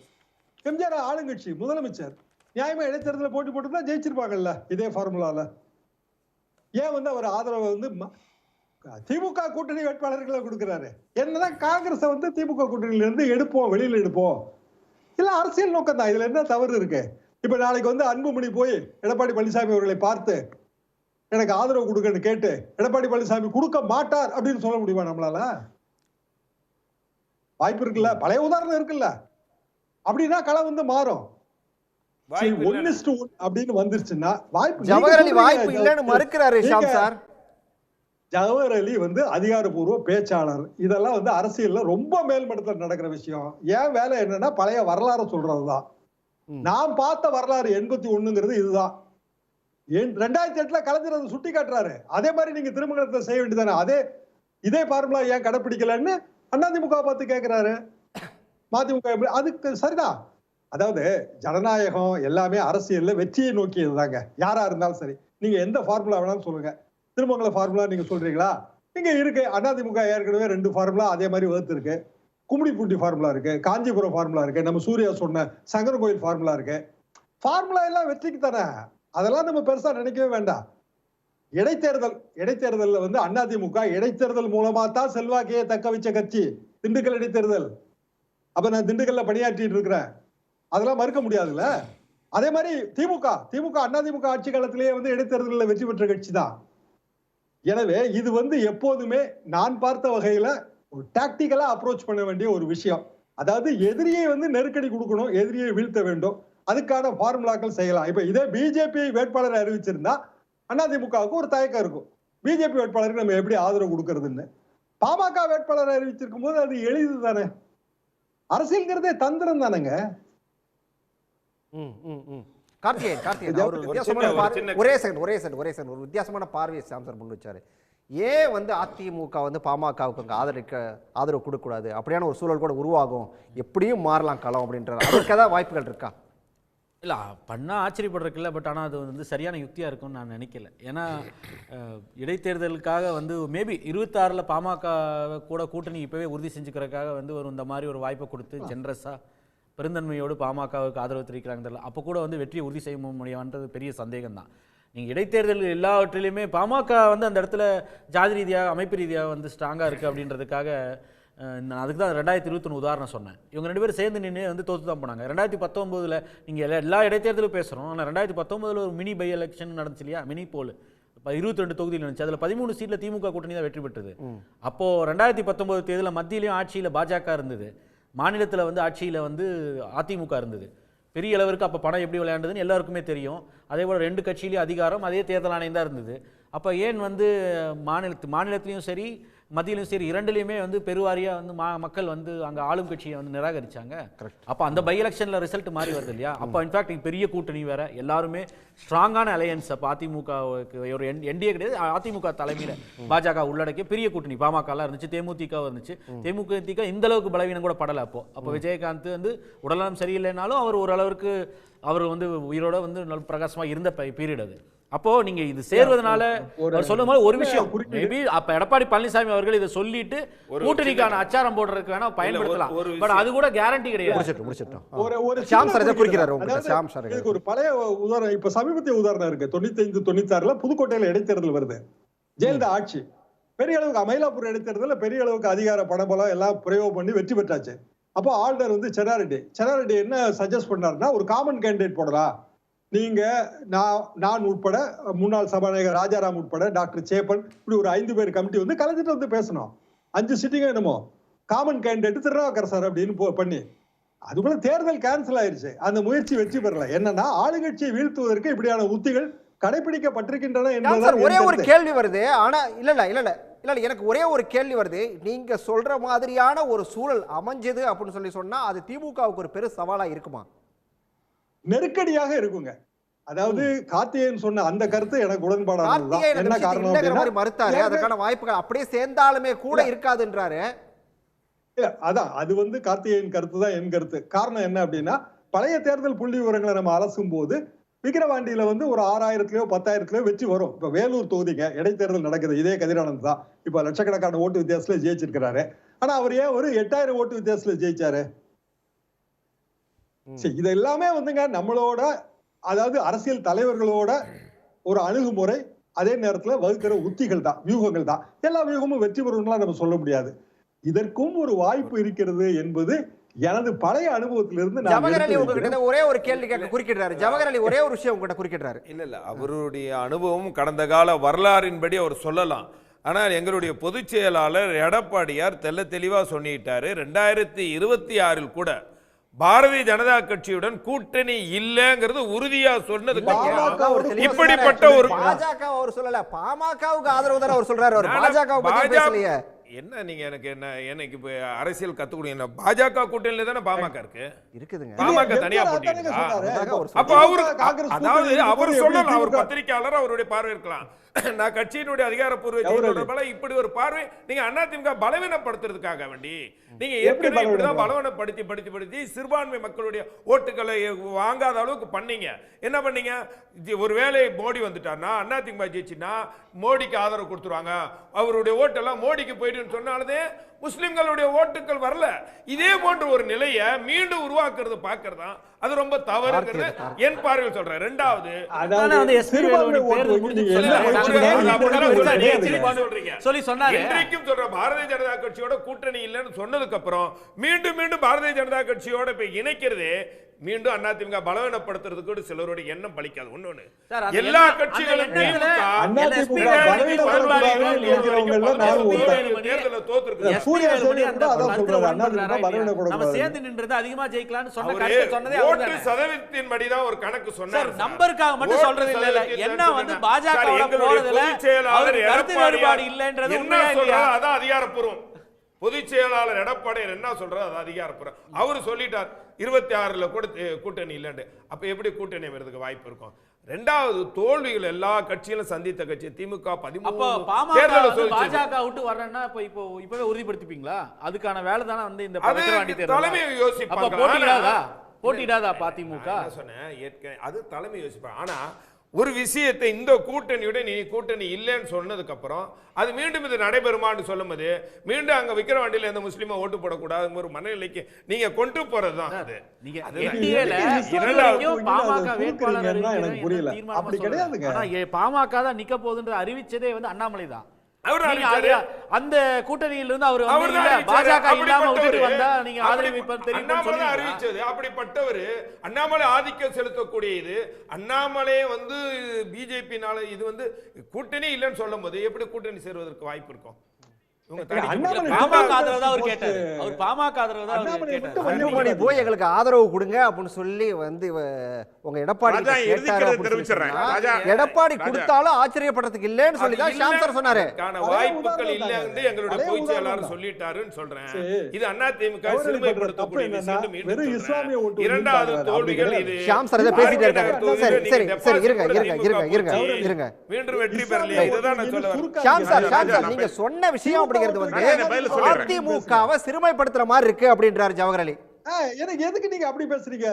எம்ஜிஆர் ஆளுங்கட்சி முதலமைச்சர், நியாயமா இடைத்தேர்தல போட்டி போட்டு ஜெயிச்சிருப்பாங்கல்ல இதே ஃபார்முலால. ஏன் வந்து அவர் ஆதரவை வந்து திமுக கூட்டணி வேட்பாளர்களை கொடுக்கிறாரு? என்னதான் காங்கிரஸை வந்து திமுக கூட்டணியில இருந்து எடுப்போம், வெளியில எடுப்போம், இல்ல அரசியல் நோக்கம் தான். இதுல என்ன தவறு இருக்கு? இப்ப நாளைக்கு வந்து அன்புமணி போய் எடப்பாடி பழனிசாமி அவர்களை பார்த்து எனக்கு ஆதரவு கொடுக்கன்னு கேட்டு எடப்பாடி பழனிசாமி கொடுக்க மாட்டார் அப்படின்னு சொல்ல முடியுமா நம்மளால? வாய்ப்பு இருக்குல்ல, பழைய உதாரணம் இருக்குல்ல. அப்படின்னா களம் வந்து மாறும். 1:1 அப்படின்னு வந்துருச்சுன்னா வாய்ப்பு. ஜவஹர் அலி வாய்ப்பு இல்லைன்னு மறுக்கிறாரு ஷாம் சார். ஜவஹர் அலி வந்து அதிகாரப்பூர்வ பேச்சாளர். இதெல்லாம் வந்து அரசியல்ல ரொம்ப மேல்மட்டத்தில் நடக்கிற விஷயம். ஏன் வேலை என்னன்னா பழைய வரலாறு சொல்றதுதான். நாம் பார்த்த வரலாறு 81ங்கிறது இதுதான். 2008ல கலைஞர் அதை சுட்டி காட்டுறாரு. அதே மாதிரி நீங்க திருமணத்தை செய்ய வேண்டியதானே? இதே ஃபார்முலா ஏன் கடைப்பிடிக்கலன்னு அதிமுக பார்த்து கேட்கிறாரு. மதிமுக அதுக்கு சரிதான். அதாவது ஜனநாயகம் எல்லாமே அரசியல்ல வெற்றியை நோக்கியது தாங்க. யாரா இருந்தாலும் சரி, நீங்க எந்த ஃபார்முலா வேணாலும் சொல்லுங்க. திருமங்கல ஃபார்முலா நீங்க சொல்றீங்களா? இங்க இருக்கு. அதிமுக ஏற்கனவே 2 ஃபார்முலா அதே மாதிரி வகுத்து இருக்கு. கும்மிடிப்பூண்டி ஃபார்முலா இருக்கு, காஞ்சிபுரம் ஃபார்முலா இருக்கு, நம்ம சூர்யா சொன்ன சங்கர கோயில் ஃபார்முலா இருக்கு. ஃபார்முலா எல்லாம் வெற்றிக்கு தானே, அதெல்லாம் நம்ம பெருசா நினைக்கவே வேண்டாம். இடைத்தேர்தல் வந்து அதிமுக இடைத்தேர்தல் மூலமா தான் செல்வாக்கையே தக்க வச்ச கட்சி. திண்டுக்கல் இடைத்தேர்தல், அப்ப நான் திண்டுக்கல்ல பணியாற்றிட்டு இருக்கிறேன், அதெல்லாம் மறுக்க முடியாதுல்ல. அதே மாதிரி திமுக அதிமுக ஆட்சி காலத்திலேயே வந்து இடைத்தேர்தலில் வெற்றி பெற்ற கட்சி தான். எனவே இது வந்து எப்போதுமே நான் பார்த்த வகையில ஒரு டாக்டிக்கலா அப்ரோச் பண்ண வேண்டிய ஒரு விஷயம். அதாவது எதிரியை வந்து நெருக்கடி கொடுக்கணும், எதிரியை வீழ்த்த வேண்டும், அதுக்கான ஃபார்முலாக்கள் செய்யலாம். இப்ப இதே பிஜேபி வேட்பாளரை அறிவிச்சிருந்தா அதிமுகவுக்கு ஒரு தயக்கம் இருக்கும், பிஜேபி வேட்பாளருக்கு நம்ம எப்படி ஆதரவு கொடுக்கறதுன்னு. பாமக வேட்பாளரை அறிவிச்சிருக்கும் போது அது எளிது தானே. அரசியல்ங்கிறதே தந்திரம் தானேங்க. கார்த்திகேயன் அவர் வித்தியாசமான ஒரே செகண்ட் ஒரு வித்தியாசமான பார்வையை சாம்சர் முன் வச்சாரு. ஏன் வந்து அதிமுக வந்து பாமகவுக்கு ஆதரவு கொடுக்கக்கூடாது, அப்படியான ஒரு சூழல் கூட உருவாகும், எப்படியும் மாறலாம் களம் அப்படின்றாரு. அதற்கு ஏதாவது வாய்ப்புகள் இருக்கா? இல்லை பண்ணால் ஆச்சரியப்படுறதுக்கு இல்லை, பட் ஆனால் அது வந்து சரியான யுக்தியாக இருக்கும்னு நான் நினைக்கல. ஏன்னா இடைத்தேர்தலுக்காக வந்து மேபி 26 பாமக கூட கூட்டணி இப்போவே உறுதி செஞ்சுக்கிறதுக்காக வந்து இந்த மாதிரி ஒரு வாய்ப்பை கொடுத்து ஜென்ரஸாக பெருந்தன்மையோடு பாமகவுக்கு ஆதரவு தெரிவிக்கிறாங்க தெரியல. அப்போ கூட வந்து வெற்றியை உறுதி செய்ய முடியுமான்றது பெரிய சந்தேகம் தான். நீங்கள் இடைத்தேர்தல் எல்லாவற்றிலையுமே பாமக வந்து அந்த இடத்துல ஜாதி ரீதியாக அமைப்பு ரீதியாக வந்து ஸ்ட்ராங்காக இருக்குது அப்படின்றதுக்காக நான் அதுக்கு தான் 2021 உதாரணம் சொன்னேன். இவங்க 2 பேரும் சேர்ந்து நின்று வந்து தோற்று தான் போனாங்க. 2019 நீங்கள் எல்லா இடைத்தேர்தலும் பேசுகிறோம், ஆனால் 2019 ஒரு மினி பை எலெக்ஷன் நடந்துச்சு இல்லையா, மினி போல். இப்போ 22 தொகுதியில் இருந்துச்சு, அதில் 13 சீட்டில் திமுக கூட்டணி தான் வெற்றி பெற்றது. அப்போது 2019 தேர்தலில் மத்தியிலையும் ஆட்சியில் பாஜக இருந்தது, மாநிலத்தில் வந்து ஆட்சியில் வந்து அதிமுக இருந்தது. பெரிய அளவிற்கு அப்போ பணம் எப்படி விளையாண்டதுன்னு எல்லாருக்குமே தெரியும். அதே போல் 2 கட்சியிலையும் அதிகாரம், அதே தேர்தல் ஆணையம் தான் இருந்தது. அப்போ ஏன் வந்து மாநிலத்திலையும் சரி மத்தியிலும் சரி 2லையுமே வந்து பெருவாரியாக வந்து மக்கள் வந்து அங்கே ஆளும் கட்சியை வந்து நிராகரிச்சாங்க. அப்போ அந்த பை எலெக்ஷனில் ரிசல்ட் மாறி வருது இல்லையா. அப்போ இன்ஃபேக்ட் பெரிய கூட்டணி வேற, எல்லாருமே ஸ்ட்ராங்கான அலையன்ஸ். அப்போ அதிமுகவுக்கு ஒரு என்டிஏ கிடையாது, அதிமுக தலைமையில் பாஜக உள்ளடக்கிய பெரிய கூட்டணி பாமகலாம் இருந்துச்சு, தேமுதிக இருந்துச்சு. தேமுதிக இந்த அளவுக்கு பலவீனம் கூட படலை. அப்போ விஜயகாந்த் வந்து உடல்நலம் சரியில்லைனாலும் அவர் ஓரளவுக்கு அவர் வந்து உயிரோட வந்து நல்ல பிரகாசமாக இருந்த பீரியட் அது. அப்போ நீங்க இது சேர்வதனால சொல்லும் போது ஒரு விஷயம், மேபி அப்ப எடப்பாடி பழனிசாமி அவர்கள் இதை சொல்லிட்டு கூட்டணிக்கான அச்சாரம் போடுறதுக்கு வேணா பயன்படுத்தலாம், பட் அது கூட கேரண்டி கிடையாது. ஒரு பழைய உதாரணம், இப்ப சமீபத்திய உதாரணம் இருக்கு. 95-96 புதுக்கோட்டையில இடைத்தேர்தல் வருது, ஜெயலலிதா ஆட்சி. பெரிய அளவுக்கு மயிலாப்பூர் இடைத்தேர்தல் பெரிய அளவுக்கு அதிகார பணபலம் எல்லாம் பிரயோகம் பண்ணி வெற்றி பெற்றாச்சு. அப்போ ஆளுநர் வந்து சென்னாரெட்டி என்ன சஜஸ்ட் பண்ணாருன்னா, ஒரு காமன் கேண்டிடேட் போடலாம். நீங்க நான் உட்பட, முன்னாள் சபாநாயகர் ராஜாராம் உட்பட, டாக்டர் சேப்பன், இப்படி ஒரு 5 பேர் கமிட்டி வந்து கலந்துட்டு வந்து பேசணும். 5 சிட்டிங்க என்னமோ காமன் கேண்டிடேட் திருநாவுக்கர் சார் அப்படின்னு பண்ணி, அதுக்குள்ள தேர்தல் கேன்சல் ஆயிருச்சு. அந்த முயற்சி வெற்றி பெறல. என்னன்னா ஆளுங்கட்சியை வீழ்த்துவதற்கு இப்படியான உத்திகள் கடைபிடிக்கப்பட்டிருக்கின்றன என்பது ஒரே ஒரு கேள்வி வருது. ஆனா இல்ல எனக்கு ஒரே ஒரு கேள்வி வருது. நீங்க சொல்ற மாதிரியான ஒரு சூழல் அமைஞ்சது அப்படின்னு சொன்னா அது திமுகவுக்கு ஒரு பெரிய சவாலா இருக்குமா? நெருக்கடியாக இருக்குங்க. அதாவது கார்த்திகேயன் சொன்ன அந்த கருத்து எனக்கு உடன்பாடானது. என்ன காரணம் மறுத்தாரு, அதற்கான வாய்ப்புகள் அப்படியே சேர்ந்தாலுமே கூட இருக்காதுன்றாரு. அதான் அது வந்து கார்த்திகேயன் கருத்து தான் என் கருத்து. காரணம் என்ன அப்படின்னா, பழைய தேர்தல் புள்ளி விவரங்களை நம்ம அலசும் போது விக்கிரவாண்டியில வந்து ஒரு 6000-லயோ 10,000-லயோ வெற்றி வரும். இப்ப வேலூர் தொகுதிங்க இடைத்தேர்தல் நடக்குது, இதே கதிரானந்த் தான் இப்ப லட்சக்கணக்கான ஓட்டு வித்தியாசத்துல ஜெயிச்சிருக்கிறாரு. ஆனா அவர் ஏன் ஒரு 8000 ஓட்டு வித்தியாசத்துல ஜெயிச்சாரு? இது எல்லாமே வந்துங்க நம்மளோட, அதாவது அரசியல் தலைவர்களோட ஒரு அணுகுமுறை, அதே நேரத்துல வகுக்கிற உத்திகள் தான், வியூகங்கள் தான். எல்லா வியூகமும் வெற்றி பெறும்லாம் நம்ம சொல்ல முடியாது. இதற்கும் ஒரு வாய்ப்பு இருக்கிறது என்பது எனது பழைய அனுபவத்திலிருந்து ஜவஹர் அலி உங்ககிட்ட ஒரே ஒரு கேள்வி கேட்க குறுக்கிடுறாரு. ஜவஹர் அலி ஒரே ஒரு விஷயம் உங்ககிட்ட குறுக்கிடுறாரு. இல்ல அவருடைய அனுபவம் கடந்த கால வரலாறின்படி அவர் சொல்லலாம். ஆனால் எங்களுடைய பொதுச் செயலாளர் எடப்பாடியார் தெளிவா சொல்லிட்டாரு, 2026 கூட பாரதிய ஜனதா கட்சியுடன் கூட்டணி இல்லங்கிறது உறுதியா சொன்னது. இப்படிப்பட்ட ஒரு பாஜக அவர் சொல்லல, பாமகவுக்கு ஆதரவு தான் அவர் சொல்றாரு. அவர் பாஜகவை பத்தி பேசலையே. என்ன நீங்க எனக்கு இப்ப அரசியல் கத்துக்கூடிய என்ன, பாஜக கூட்டணியில தானே பாமக இருக்குதுங்க. பாமக தனியா போட்டிருக்கா. அப்ப அவரு, அதாவது அவர் சொல்லலாம், அவர் பத்திரிகையாளர், அவருடைய பார்வை இருக்கலாம். நான் கட்சியினுடைய அதிகாரப்பூர்வ செய்தி தொடர்பாளர் இப்படி ஒரு பார்வை நீங்க அதிமுக பலவீனப்படுத்துறதுக்காக வேண்டி நீங்க ஏற்கனவே இப்படிதான் பலவீனப்படுத்தி சிறுபான்மை மக்களுடைய ஓட்டுகளை வாங்காத அளவுக்கு பண்ணீங்க. என்ன பண்ணீங்க? ஒருவேளை மோடி வந்துட்டார்னா அதிமுக ஜெயிச்சுன்னா மோடிக்கு ஆதரவு கொடுத்துருவாங்க, அவருடைய ஓட்டெல்லாம் மோடிக்கு போயிட்டு சொன்னாலே முஸ்லிம்களுடைய ஓட்டுகள் வரல. இதே போன்ற ஒரு நிலையை மீண்டும் உருவாக்குறது பார்க்கறதா அது ரொம்ப தவறுங்கிறது என் பார்வையில் சொல்றேன். ரெண்டாவது இன்றைக்கும் சொல்ற பாரதிய ஜனதா கட்சியோட கூட்டணி இல்லைன்னு சொன்னதுக்கு அப்புறம் மீண்டும் மீண்டும் பாரதிய ஜனதா கட்சியோட போய் இணைக்கிறதே மீண்டும் அதிமுக பலவீனப்படுத்துறதுக்கு சிலருடைய எண்ணம் பலிக்காது. ஒண்ணு எல்லா கட்சிகளும் சதவீதத்தின் படிதான் ஒரு கணக்கு சொன்னார். நம்பருக்காக மட்டும் சொல்றது இல்ல. என்ன வந்து பாஜக செயலாளர் எடப்பாடி இல்லைன்றது அதான் அதிகாரப்பூர்வம். பொதுச் செயலாளர் எடப்பாடியார் என்ன சொல்றாரு அது அதிகாரப்பூர்வம். அவரு சொல்லிட்டார் 26ல கூட கூட்டணி இல்லைன்னு. அப்ப எப்படி கூட்டணி வருவதற்கு வாய்ப்பு இருக்கும்? ரெண்டாவது தோல்விகள் எல்லா கட்சிகளும் சந்தித்த கட்சி திமுக 13 பாஜக விட்டு வரேன்னா இப்பவே உறுதிப்படுத்திப்பீங்களா? அதுக்கான வேலை தானே வந்து இந்த தலைமை யோசிப்பாங்க. போட்டிடாதா பாதிமுக? சொன்னேன் அது தலைமை யோசிப்பாங்க. ஆனா ஒரு விஷயத்தை இந்த கூட்டணியோட நீ கூட்டணி இல்லைன்னு சொன்னதுக்கு அப்புறம் அது மீண்டும் இது நடைபெறுமான்னு சொல்லும்போது மீண்டும் அங்க விக்கிரவாண்டியில எந்த முஸ்லீமா ஓட்டு போடக்கூடாது ஒரு மனநிலைக்கு நீங்க கொண்டு போறதுதான் அது. பாமக தான் நிக்க போகுதுன்ற அறிவிச்சதே வந்து அண்ணாமலை தான். அந்த கூட்டணியில இருந்து அவர் பாஜக இல்லாம விட்டுட்டு வந்தா நீங்க ஆதரவிப்பது தெரியும் அறிவிச்சது. அப்படிப்பட்டவர் அண்ணாமலை ஆதிக்கம் செலுத்தக்கூடிய இது அண்ணாமலை வந்து பிஜேபினால இது வந்து கூட்டணி இல்லைன்னு சொல்லும் போது எப்படி கூட்டணி சேருவதற்கு வாய்ப்பு இருக்கும்? போய் எங்களுக்கு ஆதரவு கொடுங்க அப்படின்னு சொல்லி வந்து உங்க எடப்பாடி எடப்பாடி கொடுத்தாலும் ஆச்சரியப்படுறதுக்கு இல்லைன்னு சொல்லி தான் ஷாம் சார் சொன்னாரு. வாய்ப்புகள் இல்லைன்னு எங்களுடைய பொதுச் செயலாளர் சொல்லிட்டாருன்னு சொல்றேன். இது அதிமுக சிறுமைப்படுத்தக்கூடிய விஷயம். இரண்டாவது தோல்விகள் இது ஷாம் சார் இதை பேசிட்டே இருக்காங்க. சரி சரி சரி இருங்க இருங்க இருங்க இருங்க இருங்க மீண்டும் வெற்றி பெறலையே. இதுதான் நான் சொல்ல வரேன். ஷாம் சார் நீங்க சொன்ன விஷயம் அதிமுகவை சிறுமைப்படுத்துற மாதிரி இருக்கு அப்படின்றாரு ஜவஹர் அலி. எனக்கு எதுக்கு நீங்க அப்படி பேசுறீங்க?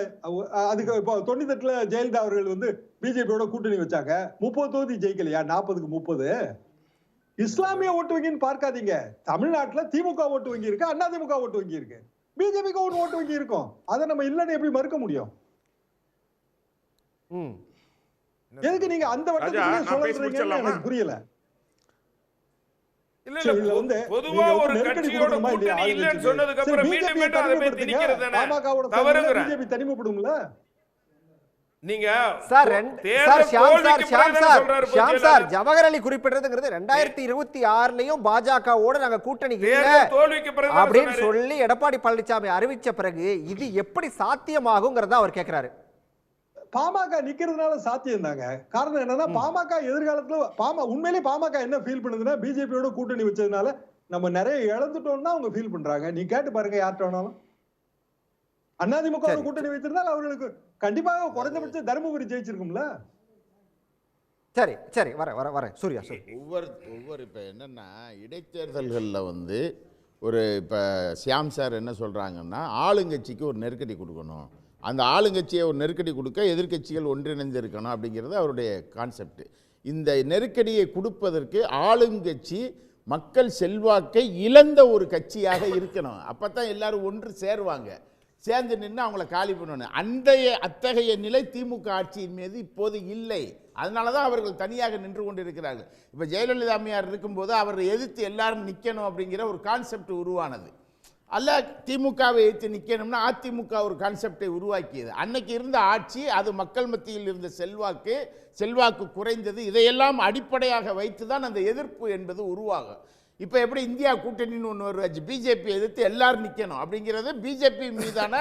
அதுக்கு இப்போ 98ல ஜெயலலிதா அவர்கள் வந்து பிஜேபியோட கூட்டணி வச்சாங்க. 30 தொகுதி ஜெயிக்கலையா? 40க்கு 30. இஸ்லாமிய ஓட்டு வங்கின்னு பார்க்காதீங்க. தமிழ்நாட்டுல திமுக ஓட்டு வங்கி இருக்கு, அதிமுக ஓட்டு வங்கி இருக்கு, பிஜேபிக்கு ஒரு ஓட்டு வங்கி இருக்கும். அதை நம்ம இல்லன்னு எப்படி மறுக்க முடியும்? எதுக்கு நீங்க அந்த வட்டத்துக்கு சொல்றீங்கன்னு எனக்கு புரியல. பொதுவா ஒரு கட்சியோட கூட்டணி இல்லன்னு சொன்னதுக்கு அப்புறம் மீண்டும் மீண்டும் அதை பத்தி திணிக்கிறது தானே தவறுங்கற. பிஜேபி தனிமைப்படும்ல. நீங்க சார் ஷாம் சார் ஜவஹர் அலி குறிப்பிட்டதுங்கிறது 2026லயும் பாஜகவோட நாங்க கூட்டணி இல்ல அப்படின்னு சொல்லி எடப்பாடி பழனிசாமி அறிவிச்ச பிறகு இது எப்படி சாத்தியமாகுங்கிறத அவர் கேட்கிறாரு. பாமக நிக்கிறதுனால சாத்தியம் தாங்க. காரணம் என்னன்னா பாமக எதிர்காலத்துல உண்மையிலேயே பாமக என்ன ஃபீல் பண்ணுதுன்னா பிஜேபியோட கூட்டணி வச்சதுனால நம்ம நிறைய இழந்துட்டோம்னா அவங்க ஃபீல் பண்றாங்க. நீ கேட்டு பாருங்க யார்கிட்ட வேணாலும். அதிமுக கூட்டணி வைத்திருந்தால் அவர்களுக்கு கண்டிப்பாக குறைந்தபட்சம் தருமபுரி ஜெயிச்சிருக்கும்ல. சரி சரி வர சூர்யா ஒவ்வொரு இப்போ என்னன்னா இடைத்தேர்தல்களில் வந்து ஒரு இப்போ ஷியாம் சார் என்ன சொல்கிறாங்கன்னா ஆளுங்கட்சிக்கு ஒரு நெருக்கடி கொடுக்கணும், அந்த ஆளுங்கட்சியை ஒரு நெருக்கடி கொடுக்க எதிர்க்கட்சிகள் ஒன்றிணைந்து இருக்கணும் அப்படிங்கிறது அவருடைய கான்செப்ட். இந்த நெருக்கடியை கொடுப்பதற்கு ஆளுங்கட்சி மக்கள் செல்வாக்கை இழந்த ஒரு கட்சியாக இருக்கணும். அப்போ தான் எல்லாரும் ஒன்று சேருவாங்க, சேர்ந்து நின்று அவங்கள காலி பண்ணணும். அத்தகைய நிலை திமுக ஆட்சியின் மீது இப்போது இல்லை. அதனால தான் அவர்கள் தனியாக நின்று கொண்டிருக்கிறார்கள். இப்போ ஜெயலலிதா அம்மையார் இருக்கும்போது அவரை எதிர்த்து எல்லாரும் நிற்கணும் அப்படிங்கிற ஒரு கான்செப்ட் உருவானது. அல்ல திமுகவை எதிர்த்து நிற்கணும்னா அதிமுக ஒரு கான்செப்டை உருவாக்கியது. அன்னைக்கு இருந்த ஆட்சி அது மக்கள் மத்தியில் இருந்த செல்வாக்கு குறைந்தது. இதையெல்லாம் அடிப்படையாக வைத்து தான் அந்த எதிர்ப்பு என்பது உருவாகும். இப்போ எப்படி இந்தியா கூட்டணின்னு ஒன்று வருவாச்சு, பிஜேபி எதிர்த்து எல்லாரும் நிற்கணும் அப்படிங்கிறது பிஜேபி மீதான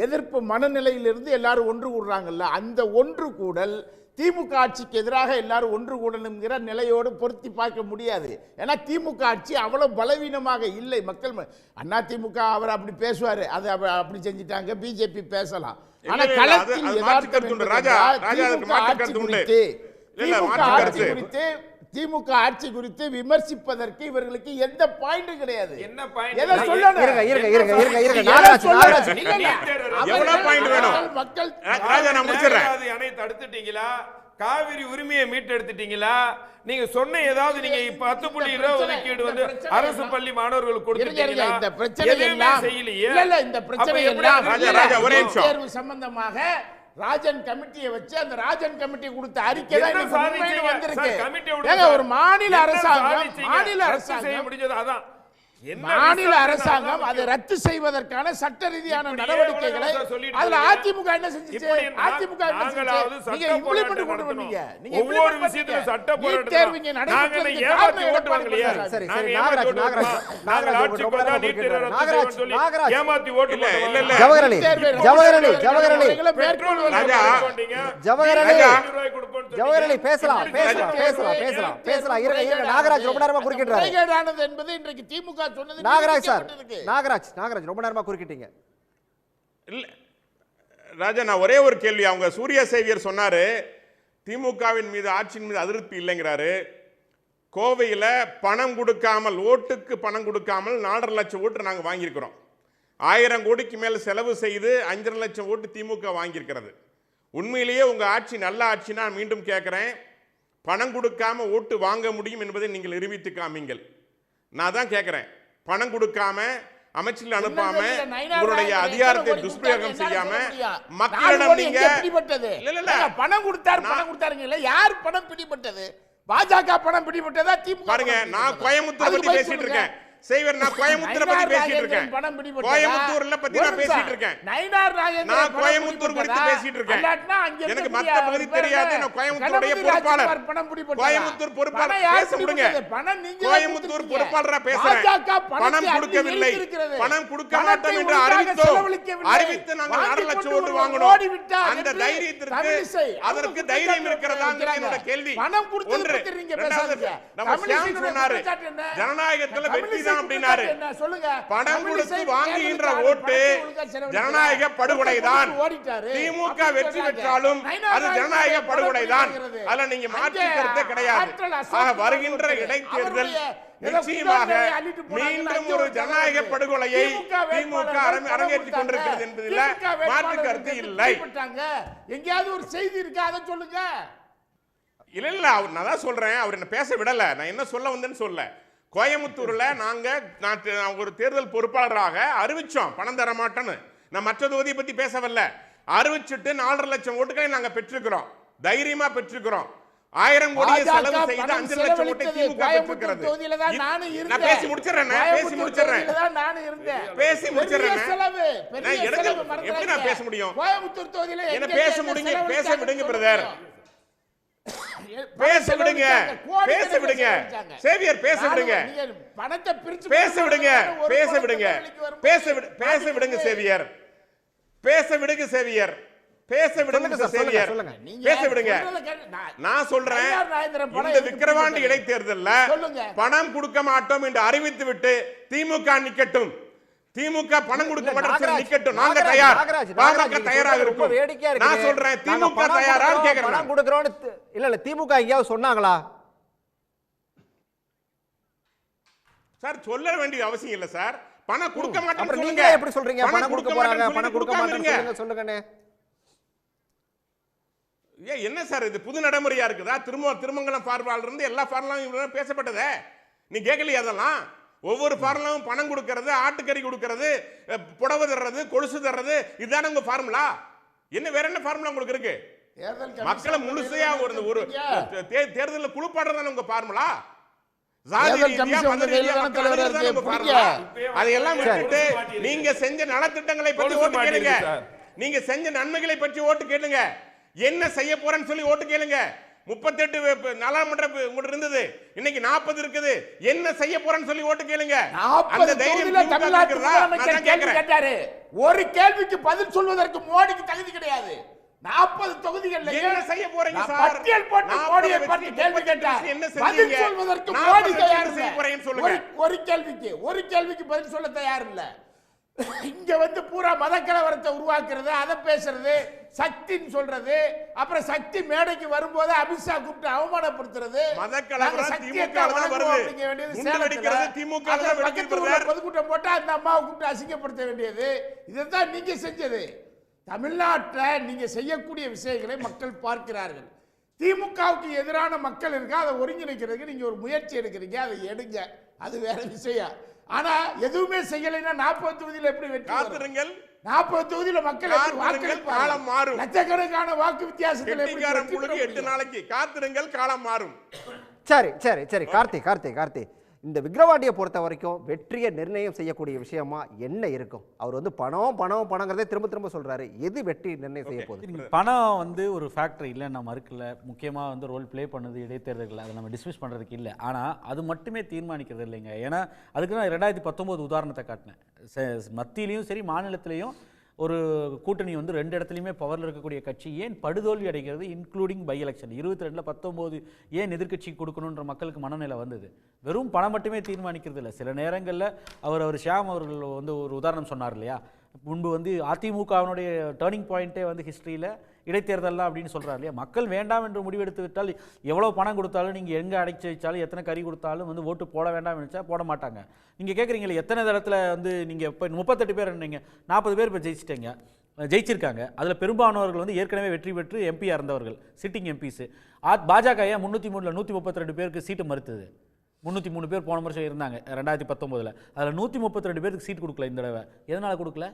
எதிர்ப்பு மனநிலையிலிருந்து எல்லாரும் ஒன்று கூடுறாங்கல்ல, அந்த ஒன்று கூடல் திமுக ஆட்சிக்கு எதிராக எல்லாரும் ஒன்று கூடணுங்கிற நிலையோடு பொருத்தி பார்க்க முடியாது. ஏன்னா திமுக ஆட்சி அவ்வளவு பலவீனமாக இல்லை. மக்கள் அதிமுக அவர் அப்படி பேசுவார், அதை அப்படி செஞ்சுட்டாங்க, பிஜேபி பேசலாம். ஆனா களத்தில் யதார்த்தம் திமுக ஆட்சி குறித்து விமர்சிப்பதற்கு இவர்களுக்கு எந்த பாயிண்டும் கிடையாது. என்ன பாயிண்ட்? எதை சொல்லணும்? நாகராஜ் எவ்வளவு பாயிண்ட் வேணும்? மக்கள் ராஜா, நான் முடிச்சிடுறேன். அணை தடுத்துட்டீங்களா? காவிரி உரிமையை மீட்டெடுத்துட்டீங்களா? நீங்க சொன்ன ஏதாவது நீங்க 10.20 ஒதுக்கீடு வந்து அரசு பள்ளி மாணவர்களுக்கு கொடுத்துட்டீங்களா? இந்த பிரச்சனை எல்லாம் செய்யலையே. இல்ல இந்த பிரச்சனை எல்லாம் ராஜா, ஒரே நிமிஷம். தேர்வு சம்பந்தமாக ராஜன் கமிட்டியை வச்சு அந்த ராஜன் கமிட்டி கொடுத்த அறிக்கை தான் என்ன இன்னைக்கு சாதிச்சீங்க? உண்மையில வந்திருக்கு. சார், கமிட்டியை விடுங்க ஏங்க, சார். ஒரு மாநில என்ன அரசாங்கம் சாதிச்சீங்க? மாநில ரத்து செய்ய அரசாங்கம் முடிஞ்சது அதான். என்ன மாநில விசாரணை அரசாங்கம் அதான் அதை ரத்து செய்வதற்கான சட்ட ரீதியான இப்படியே நடவடிக்கைகளை எவ்வளவு சொல்லிட்டு அதுல இருக்கீங்க? அதிமுக என்ன செஞ்சுச்சு? இப்படி அதிமுக என்ன நாங்களாவது செஞ்சுச்சு? நீங்க சட்ட இம்ப்ளிமெண்ட் போராட்டம் கொண்டு வந்தீங்க. நீங்க ஒவ்வொரு implement விஷயத்துல பண்ணீங்க. சட்ட நீட் போராட்டம் தேர்வு இங்க தான். நாங்க நடைபெற்றதுக்கு ஏமாத்தி காரணம் ஓட்டு எடப்பாடி வாங்கலையா? பழனிசாமி. சரி, நாங்க நாகராஜ், ஏமாத்தி ஓட்டு நாகராஜ், வாங்க. நாகராஜ், நாங்க ஆட்சிக்கு வந்தா ரொம்ப நீட் தேர்வை ரத்து நாகராஜ், செய்வோம்னு சொல்லி நாகராஜ். ஏமாத்தி ஓட்டு இல்ல, போட்டோம். இல்ல, இல்ல. ஜவஹர்லி ஜவஹர்லி ஜவஹர்லி பெட்ரோல் விலை ராஜா. கொண்டீங்க. ஜவஹர்லி ரூபாய் கொடுப்போம்னு சொன்னீங்க. ஜவஹர்லி பேசலாம் எப்படி பேசலாம் பேசலாம் பேசலாம் பேசலாம் இருங்க நாகராஜ் ரொம்ப நேரமா குறுக்கிடுறாரு. முறைகேடானது என்பது இன்றைக்கு திமுக சொன்னது நாகராஜ் சார், நிரூபிக்கப்பட்டிருக்கு. நாகராஜ் ரொம்ப நேரமா குறுக்கிட்டீங்க. இல்ல ராஜா, நான் ஒரே ஒரு கேள்வி. அவங்க சூர்யா சேவியர் சொன்னாரு திமுகவின் மீது ஆட்சியின் மீது அதிருப்தி இல்லைங்கிறாரு. கோவையில் பணம் கொடுக்காமல், ஓட்டுக்கு பணம் கொடுக்காமல் 4.5 லட்சம் ஓட்டு நாங்கள் வாங்கியிருக்கிறோம். 1000 கோடிக்கு மேல் செலவு செய்து 5.5 லட்சம் ஓட்டு திமுக வாங்கியிருக்கிறது. உண்மையிலேயே உங்கள் ஆட்சி நல்ல ஆட்சி. நான் மீண்டும் கேட்குறேன், பணம் கொடுக்காம ஓட்டு வாங்க முடியும் என்பதை நீங்கள் நிரூபித்து காமிங்கள். நான் தான் கேட்குறேன். பணம் கொடுக்காம, அமைச்சர்கள் அனுப்பாம, உங்களுடைய அதிகாரத்தை துஷ்பிரயோகம் செய்யாம மக்களிடம் நீங்க பணம் கொடுத்தாருங்க. யார் பணம் பிடிபட்டது? பாஜக பணம் பிடிபட்டதா? திமுக பாருங்க, நான் கோயம்புத்தூர் பத்தி பேசிட்டு இருக்கேன். செய்வர், நான் கோயம்புத்தூர் பத்தி பேசிட்டு இருக்கேன். கோயம்புத்தூர்ல பத்தி நான் பேசிட்டு இருக்கேன். நான் கோயம்புத்தூர் குறித்து பேசிட்டு இருக்கேன். எனக்கு மத்த பகுதி தெரியாது. நான் கோயம்புத்தூருடைய பொறுப்பாளர். கோயம்புத்தூர் பொறுப்பாளர் பேச விடுங்க. கோயம்புத்தூர் பொறுப்பாளரா பேசுறேன். பணம் கொடுக்கவில்லை, பணம் கொடுக்க மாட்டோம் என்று அறிவித்து நாங்கள் 4 லட்சம் ஓட்டு வாங்கணும். அந்த தைரியத்திற்கு, அதற்கு தைரியம் இருக்கிறதா என்னோட கேள்வி. ஒன்று. நம்ம ஷியாம் சொன்னாரு, ஜனநாயகத்துல வெற்றி அப்படினாரு. பணம் கொடுத்து வாங்குகின்ற ஓட்டு ஜனநாயக படுகொலைதான். திமுக வெற்றி பெற்றாலும் அது ஜனநாயக படுகொலைதான். அதுல நீங்க மாற்று கருத்தே கிடையாது. வருகின்ற இடைத்தேர்தல் நிச்சயமாக மீண்டும் ஒரு ஜனநாயக படுகொலையை திமுக அரங்கேற்றிக் கொண்டிருக்கிறது என்பதில் மாற்று கருத்து இல்லை. எங்கேயாவது ஒரு செய்தி இருக்கா? அதை சொல்லுங்க. இல்ல, அவர் நான் தான் சொல்றேன், அவர் என்ன பேச விடல. நான் என்ன சொல்ல வந்தேன்னு சொல்ல, கோயம்புத்தூர்ல நான் ஒரு தேர்தல் பொறுப்பாளராக அறிவிச்சோம் பணம் தர மாட்டோன்னு. நான் மற்ற தொகுதியை பத்தி பேசவில்லை. அறிவிச்சுட்டு 4.5 லட்சம் ஓட்டுகளை நாங்க பெற்றிருக்கிறோம், தைரியமா பெற்றிருக்கிறோம். 1000 கோடியை செலவு செய்து 5 லட்சம் ஓட்டை திமுக பெற்றிருக்கிறது. நான் பேசி முடிச்சிடுறேன். எப்படி நான் பேச முடியும்? என்ன பேச முடியுங்க? பேச விடுங்க பிரதர், பேச விடுங்க, பேச விடுங்க. சேவியர் பேச விடுங்க, பேச விடுங்க, பேச விடுங்க, பேச விடுங்க சேவியர், பேச விடுங்க சேவியர், பேச விடுங்க சேவியர், பேச விடுங்க. நான் சொல்றேன், இந்த விக்கிரவாண்டி இடைத்தேர்தல்ல பணம் கொடுக்க மாட்டோம் என்று அறிவித்து விட்டு திமுக நிக்கட்டும். திமுக பணம் கொடுக்க மாட்டோம் நிக்கட்டும். நாங்க தயார், பாமக தயாராக இருக்கும். நான் சொல்றேன், திமுக தயாரா கேக்குறேன். பணம் கொடுக்கறோம் இல்ல திமுக எங்கயாவது சொன்னாங்களா சார்? சொல்ல வேண்டிய அவசியம் இல்ல சார். பணம் கொடுக்க மாட்டோம் நீங்க எப்படி சொல்றீங்க? பணம் கொடுக்க போறாங்க, பணம் கொடுக்க மாட்டேன்னு சொல்லுங்கனே. என்ன சார் இது புது நடைமுறையா இருக்குதா? திருமங்கலம் ஃபார்முலால இருந்து எல்லா ஃபார்முலாவும் பேசப்பட்டதே. நீ கேட்கலையா? அதெல்லாம் ஒவ்வொரு ஃபார்முலாவும் பணம் கொடுக்கிறது, ஆட்டுக்கறி கொடுக்கிறது, புடவை தர்றது, கொலுசு தர்றது, இதுதானே உங்க ஃபார்முலா? என்ன வேற என்ன ஃபார்முலா உங்களுக்கு இருக்கு? மக்களை முழுசையா ஒரு தேர்தலில் குழுப்பாடுறதான உங்க ஃபார்முலா? அதையெல்லாம் விட்டுட்டு நீங்க செஞ்ச நலத்திட்டங்களை பற்றி ஓட்டு கேளுங்க. நீங்க செஞ்ச நன்மைகளை பற்றி ஓட்டு கேளுங்க. என்ன செய்ய போறேன்னு சொல்லி ஓட்டு கேளுங்க. 38 நாடாளுமன்ற உங்கள்ட்ட இருந்தது, இன்னைக்கு 40 இருக்குது. என்ன செய்ய போறேன்னு சொல்லி ஓட்டு கேளுங்க. அந்த தைரியம் கேட்டாரு. ஒரு கேள்விக்கு பதில் சொல்வதற்கு மோடிக்கு தகுதி கிடையாது. 40 தொகுதிகள் என்ன செய்ய போறீங்க சார்? பட்டியல் போட்டு மோடியை பற்றி கேள்வி கேட்டார். பதில் சொல்வதற்கு மோடி தயார் இல்லை. ஒரு கேள்விக்கு பதில் சொல்ல தயார் இல்ல. இங்க வந்து பூரா மதக்கலவரத்தை உருவாக்குறது, அதை பேசுறது, சக்தின்னு சொல்றது, அப்புறம் சக்தி மேடைக்கு வரும்போது அமித்ஷா கூப்பிட்டு அவமானப்படுத்துறது, பொதுக்கூட்டம் போட்டா அந்த அம்மாவை கூப்பிட்டு அசிங்கப்படுத்த வேண்டியது, இதைத்தான் நீங்க செஞ்சது. தமிழ்நாட்டில் நீங்க செய்யக்கூடிய விஷயங்களை மக்கள் பார்க்கிறார்கள். திமுகவுக்கு எதிரான மக்கள் இருக்கா, அதை ஒருங்கிணைக்கிறதுக்கு நீங்க ஒரு முயற்சி எடுக்கிறீங்க, அதை எடுங்க, அது வேற விஷயம். ஆனா எதுவுமே செய்யலைன்னா 40 தொகுதியில் எப்படி வெற்றி? காத்திருங்கள், 40 தொகுதியில் மக்கள் காலம் மாறும், லட்சக்கணக்கான வாக்கு வித்தியாசத்தில் 8 நாளைக்கு காத்திருங்கள், காலம் மாறும். சரி சரி சரி கார்த்தி, இந்த விக்கிரவாண்டியை பொறுத்த வரைக்கும் வெற்றியை நிர்ணயம் செய்யக்கூடிய விஷயமா என்ன இருக்கும்? அவர் வந்து பணங்கிறதே திரும்ப சொல்றாரு. எது வெற்றி நிர்ணயம் செய்ய போகுது? பணம் வந்து ஒரு ஃபேக்டர் இல்லை, நான் மறுக்கல. முக்கியமாக வந்து ரோல் ப்ளே பண்ணுது இடைத்தேர்தல்கள், அதை நம்ம டிஸ்மிஸ் பண்ணுறதுக்கு இல்லை. ஆனால் அது மட்டுமே தீர்மானிக்கிறது இல்லைங்க. ஏன்னா அதுக்கு நான் 2019 உதாரணத்தை காட்டினேன். மத்தியிலையும் சரி மாநிலத்திலையும் ஒரு கூட்டணி வந்து 2 இடத்துலையுமே பவரில் இருக்கக்கூடிய கட்சி ஏன் படுதோல்வி அடைகிறது, இன்க்ளூடிங் பை எலெக்ஷன் 22ல் 19 ஏன் எதிர்க்கட்சி கொடுக்கணுன்ற மக்களுக்கு மனநிலை வந்தது. வெறும் பணம் மட்டுமே தீர்மானிக்கிறது இல்லை. சில நேரங்களில் அவர் ஷியாம் அவர்கள் வந்து ஒரு உதாரணம் சொன்னார் இல்லையா, முன்பு வந்து அதிமுகவினுடைய டேர்னிங் பாயிண்ட்டே வந்து ஹிஸ்ட்ரியில் இடைத்தேர்தல் தான் அப்படின்னு சொல்கிறார் இல்லையா. மக்கள் வேண்டாம் என்று முடிவெடுத்து விட்டால் எவ்வளோ பணம் கொடுத்தாலும், நீங்கள் எங்கே அடைச்சி வச்சாலும், எத்தனை கறி கொடுத்தாலும் வந்து ஓட்டு போட வேண்டாம் நினச்சா போட மாட்டாங்க. நீங்கள் கேட்குறீங்களே எத்தனை இடத்துல வந்து நீங்கள் இப்போ 38 பேர் இருந்தீங்க, 40 பேர் இப்போ ஜெயிச்சிருக்காங்க. அதில் பெரும்பாலானவர்கள் வந்து ஏற்கனவே வெற்றி பெற்று எம்பியாக இருந்தவர்கள், சிட்டிங் எம்பிஸு. பாஜக 303ல் 132 பேருக்கு சீட்டு மறுத்தது. 303 பேர் போன வருஷம் இருந்தாங்க 2019. அதில் 132 பேருக்கு சீட் கொடுக்கல இந்த தடவை. எதனால் கொடுக்கல?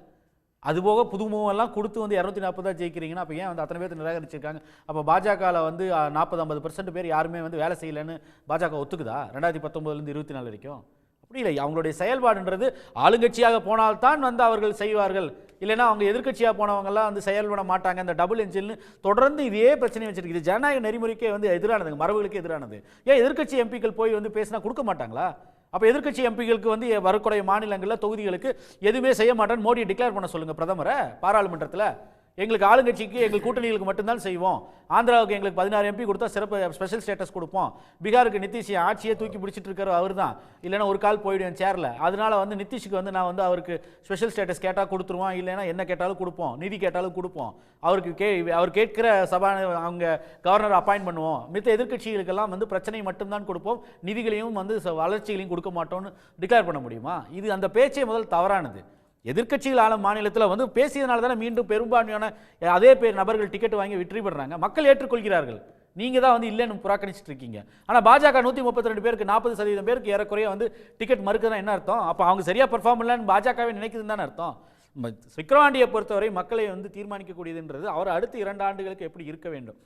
அதுபோக புதுமுகெல்லாம் கொடுத்து வந்து 240 ஜெயிக்கிறீங்கன்னா அப்போ ஏன் வந்து அத்தனை பேர் நிராகரிச்சிருக்காங்க? அப்போ பாஜகவில் வந்து 40-50% பேர் யாருமே வந்து வேலை செய்யலைன்னு பாஜக ஒத்துக்குதா 2019லேருந்து 24 வரைக்கும்? அப்படி இல்லை. அவங்களுடைய செயல்பாடுன்றது ஆளுங்கட்சியாக போனால்தான் வந்து அவர்கள் செய்வார்கள், இல்லைன்னா அவங்க எதிர்க்கட்சியாக போனவங்கெல்லாம் வந்து செயல்பட மாட்டாங்க. அந்த டபுள் என்ஜின் தொடர்ந்து இதே பிரச்சனை வச்சிருக்கு. இது ஜனநாயக நெறிமுறைக்கே வந்து எதிரானது, மரபுகளுக்கு எதிரானது. ஏன் எதிர்க்கட்சி எம்பிக்கள் போய் வந்து பேசினா கொடுக்க மாட்டாங்களா? அப்போ எதிர்க்கட்சி எம்பிகளுக்கு வந்து வரக்கூடிய மாநிலங்களில் தொகுதிகளுக்கு எதுவுமே செய்ய மாட்டேன்னு மோடியை டிக்ளேர் பண்ண சொல்லுங்கள் பிரதமரை பாராளுமன்றத்தில். எங்களுக்கு ஆளுங்கட்சிக்கு எங்கள் கூட்டணிகளுக்கு மட்டும்தான் செய்வோம். ஆந்திராவுக்கு எங்களுக்கு 16 எம்பி கொடுத்தா சிறப்பு ஸ்பெஷல் ஸ்டேட்டஸ் கொடுப்போம். பீகாருக்கு நிதிஷ் ஆட்சியை தூக்கி பிடிச்சிட்டு இருக்காரு அவர் தான், இல்லைன்னா ஒரு கால் போயிடுவேன் சேரில். அதனால வந்து நிதிஷுக்கு வந்து நான் வந்து அவருக்கு ஸ்பெஷல் ஸ்டேட்டஸ் கேட்டால் கொடுத்துருவோம், இல்லைன்னா என்ன கேட்டாலும் கொடுப்போம், நிதி கேட்டாலும் கொடுப்போம். அவருக்கு அவர் கேட்கிற சபா அவங்க கவர்னர் அப்பாயிண்ட் பண்ணுவோம். மித்த எதிர்க்கட்சிகளுக்கெல்லாம் வந்து பிரச்சனை மட்டும்தான் கொடுப்போம், நிதிகளையும் வந்து வளர்ச்சிகளையும் கொடுக்க மாட்டோம்னு டிக்ளேர் பண்ண முடியுமா? இது அந்த பேச்சே முதல் தவறானது. எதிர்க்கட்சிகள் ஆளும் மாநிலத்தில் வந்து பேசியதுனால தானே மீண்டும் பெரும்பான்மையான அதே பேர் நபர்கள் டிக்கெட் வாங்கி வெற்றி பெறுறாங்க, மக்கள் ஏற்றுக்கொள்கிறார்கள். நீங்கள் தான் வந்து இல்லைன்னு புறக்கணிச்சிட்டு இருக்கீங்க. ஆனால் பாஜக 132 பேருக்கு 40% பேருக்கு ஏறக்குறைய வந்து டிக்கெட் மறுக்குதுன்னா என்ன அர்த்தம்? அப்போ அவங்க சரியாக பெர்ஃபார்ம் இல்லைன்னு பாஜகவே நினைக்குதுன்னு தானே அர்த்தம். விக்கிரவாண்டியை பொறுத்தவரை மக்களை வந்து தீர்மானிக்கக்கூடியதுன்றது அவர் அடுத்த 2 ஆண்டுகளுக்கு எப்படி இருக்க வேண்டும்,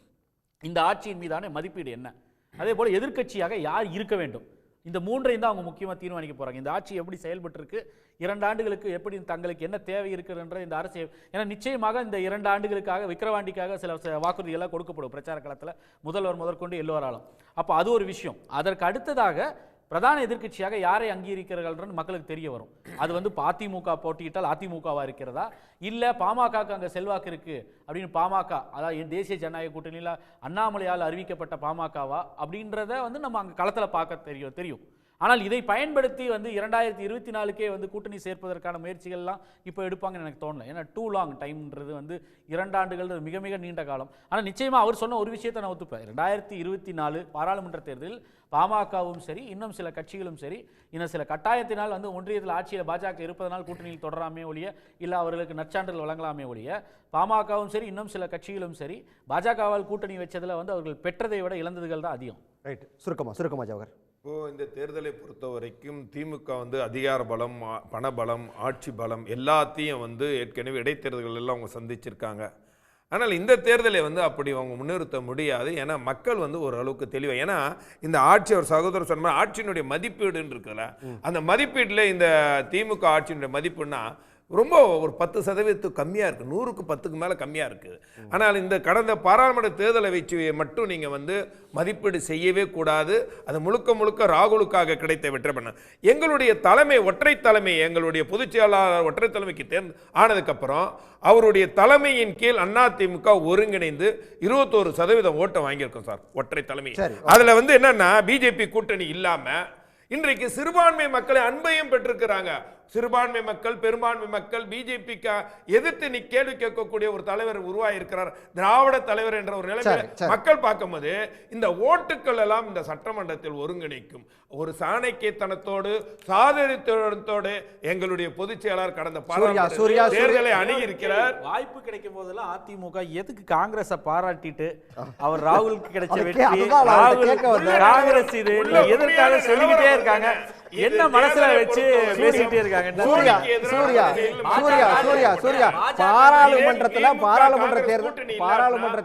இந்த ஆட்சியின் மீதான மதிப்பீடு என்ன, அதே போல் எதிர்க்கட்சியாக யார் இருக்க வேண்டும், இந்த 3ஐயும் தான் அவங்க முக்கியமாக தீர்மானிக்க போகிறாங்க. இந்த ஆட்சி எப்படி செயல்பட்டுருக்கு, 2 ஆண்டுகளுக்கு எப்படி தங்களுக்கு என்ன தேவை இருக்குன்ற இந்த அரசு. ஏன்னா நிச்சயமாக இந்த 2 ஆண்டுகளுக்காக விக்கிரவாண்டிக்காக சில வாக்குறுதிகளாக கொடுக்கப்படும் பிரச்சார காலத்தில் முதல்வர் முதற்கொண்டு எல்லோராலும். அப்போ அது ஒரு விஷயம். அதற்கு அடுத்ததாக பிரதான எதிர்க்கட்சியாக யாரை அங்கீகரிக்கிறார்கள் மக்களுக்கு தெரிய வரும். அது வந்து அதிமுக போட்டியிட்டால் அதிமுகவா இருக்கிறதா, இல்லை பாமகக்கு அங்கே செல்வாக்கு இருக்கு அப்படின்னு பாமக, அதாவது தேசிய ஜனநாயக கூட்டணியில் அண்ணாமலையால் அறிவிக்கப்பட்ட பாமகவா அப்படின்றத வந்து நம்ம அங்கே களத்தில் பார்க்க தெரியும். ஆனால் இதை பயன்படுத்தி வந்து 2024க்கே வந்து கூட்டணி சேர்ப்பதற்கான முயற்சிகள்லாம் இப்போ எடுப்பாங்கன்னு எனக்கு தோணலை. ஏன்னா டூ லாங் டைம்ன்றது வந்து 2 ஆண்டுகள் மிக மிக நீண்ட காலம். ஆனால் நிச்சயமாக அவர் சொன்ன ஒரு விஷயத்தை நான் ஒத்துப்பேன். 2024 பாராளுமன்ற தேர்தலில் பாமகவும் சரி, இன்னும் சில கட்சிகளும் சரி, இன்னும் சில கட்டாயத்தினால் வந்து ஒன்றியத்தில் ஆட்சியில் பாஜக இருப்பதனால் கூட்டணியில் தொடராமே ஒழிய, இல்லை அவர்களுக்கு நற்சான்றிதழ் வழங்கலாமே ஒழிய, பாமகவும் சரி இன்னும் சில கட்சிகளும் சரி பாஜகவால் கூட்டணி வச்சதில் வந்து அவர்கள் பெற்றதை விட இழந்ததுகள் தான் அதிகம். ரைட், சுருக்கமா ஜவஹர். இப்போது இந்த தேர்தலை பொறுத்த வரைக்கும் திமுக வந்து அதிகார பலம், பணபலம், ஆட்சி பலம் எல்லாத்தையும் வந்து ஏற்கனவே இடைத்தேர்தல்கள் எல்லாம் அவங்க சந்திச்சிருக்காங்க. ஆனால் இந்த தேர்தலை வந்து அப்படி அவங்க முன்னிறுத்த முடியாது. ஏன்னா மக்கள் வந்து ஓரளவுக்கு தெளிவாக, ஏன்னா இந்த ஆட்சி அவர் சகோதரர் சொன்ன மாதிரி ஆட்சியினுடைய மதிப்பீடுன்னு இருக்குல்ல, அந்த மதிப்பீட்டில் இந்த திமுக ஆட்சியினுடைய மதிப்புன்னா ரொம்ப ஒரு 10% கம்மியாக இருக்குது, 100க்கு 10க்கு மேலே கம்மியாக இருக்குது. ஆனால் இந்த கடந்த பாராளுமன்ற தேர்தலை வச்சு மட்டும் நீங்கள் வந்து மதிப்பீடு செய்யவே கூடாது. அது முழுக்க ராகுலுக்காக கிடைத்த வெற்றி பண்ண எங்களுடைய தலைமை ஒற்றை தலைமை, எங்களுடைய பொதுச் செயலாளர் ஒற்றை தலைமைக்கு ஆனதுக்கப்புறம் அவருடைய தலைமையின் கீழ் அதிமுக ஒருங்கிணைந்து 21% ஓட்டை வாங்கியிருக்கோம் சார், ஒற்றை தலைமை. அதில் வந்து என்னன்னா பிஜேபி கூட்டணி இல்லாமல் இன்றைக்கு சிறுபான்மை மக்களை அன்பையும் பெற்றிருக்கிறாங்க. சிறுபான்மை மக்கள் பெரும்பான்மை மக்கள் பிஜேபிக்கு எதிர்த்து நீ கேள்வி கேட்கக்கூடிய ஒரு தலைவர் உருவாயிருக்கிறார், திராவிட தலைவர் என்ற ஒரு நிலைமையில சரி. மக்கள் பார்க்கும்போது இந்த ஓட்டுக்கள் எல்லாம் இந்த சட்டமன்றத்தில் ஒருங்கிணைக்கும் ஒரு சாணக்கியத்தனத்தோடு சாதனைத்தோடு எங்களுடைய பொதுச் செயலாளர் கடந்த சூர்யா, தேர்தலை அணுகியிருக்கிறார். வாய்ப்பு கிடைக்கும் போதெல்லாம் அதிமுக எதுக்கு காங்கிரஸை பாராட்டிட்டு அவர் ராகுலுக்கு கிடைச்ச அதுக்கு வெற்றி, அதுதான் நான் ராகுல் கேட்க வந்தேன். காங்கிரஸ் இது எதற்காக சொல்லிக்கிட்டே இருக்காங்க, என்ன மனசுல வச்சு பேசிட்டே இருக்காங்க. சூர்யா சூர்யா சூர்யா சூர்யா சூர்யா பாராளுமன்ற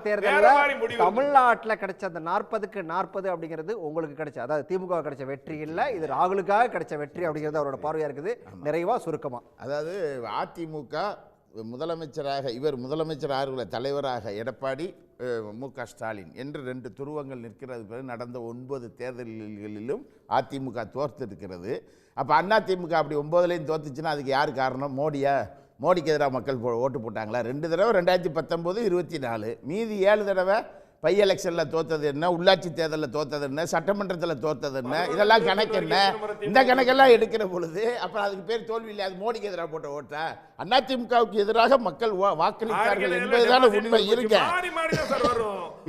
தேர்தல்ல தமிழ்நாட்டுல கிடைச்ச அந்த 40க்கு 40 அப்படிங்கிறது உங்களுக்கு கிடைச்ச, அதாவது திமுக கிடைச்ச வெற்றி இல்ல, இது ராகுலுக்காக கிடைச்ச வெற்றி அப்படிங்கிறது அவரோட பார்வையா இருக்குது. நிறைவா சுருக்கமா, அதாவது அதிமுக முதலமைச்சராக இவர் முதலமைச்சர் ஆறுல தலைவராக எடப்பாடி மு.க. ஸ்டாலின் என்று 2 துருவங்கள் நிற்கிறது. பிறகு நடந்த 9 தேர்தல்களிலும் அதிமுக தோர்த்திருக்கிறது. அப்போ அதிமுக அப்படி 9லையும் தோத்துச்சுன்னா அதுக்கு யார் காரணம்? மோடியா? மோடிக்கு எதிராக மக்கள் ஓட்டு போட்டாங்களா? 2 தடவை 2019, 24, மீதி 7 தடவை பை எலெக்ஷனில் தோத்தது என்ன, உள்ளாட்சி தேர்தலில் தோத்தது என்ன, சட்டமன்றத்தில் தோத்தது என்ன, இதெல்லாம் கணக்கு என்ன? இந்த கணக்கெல்லாம் எடுக்கிற பொழுது அப்புறம் அதுக்கு பேர் தோல்வி இல்லை, அது மோடிக்கு எதிராக போட்ட ஓட்டா? அதிமுகவுக்கு எதிராக மக்கள் வாக்களித்தார்கள் என்பதுதான் உண்மை. இருக்க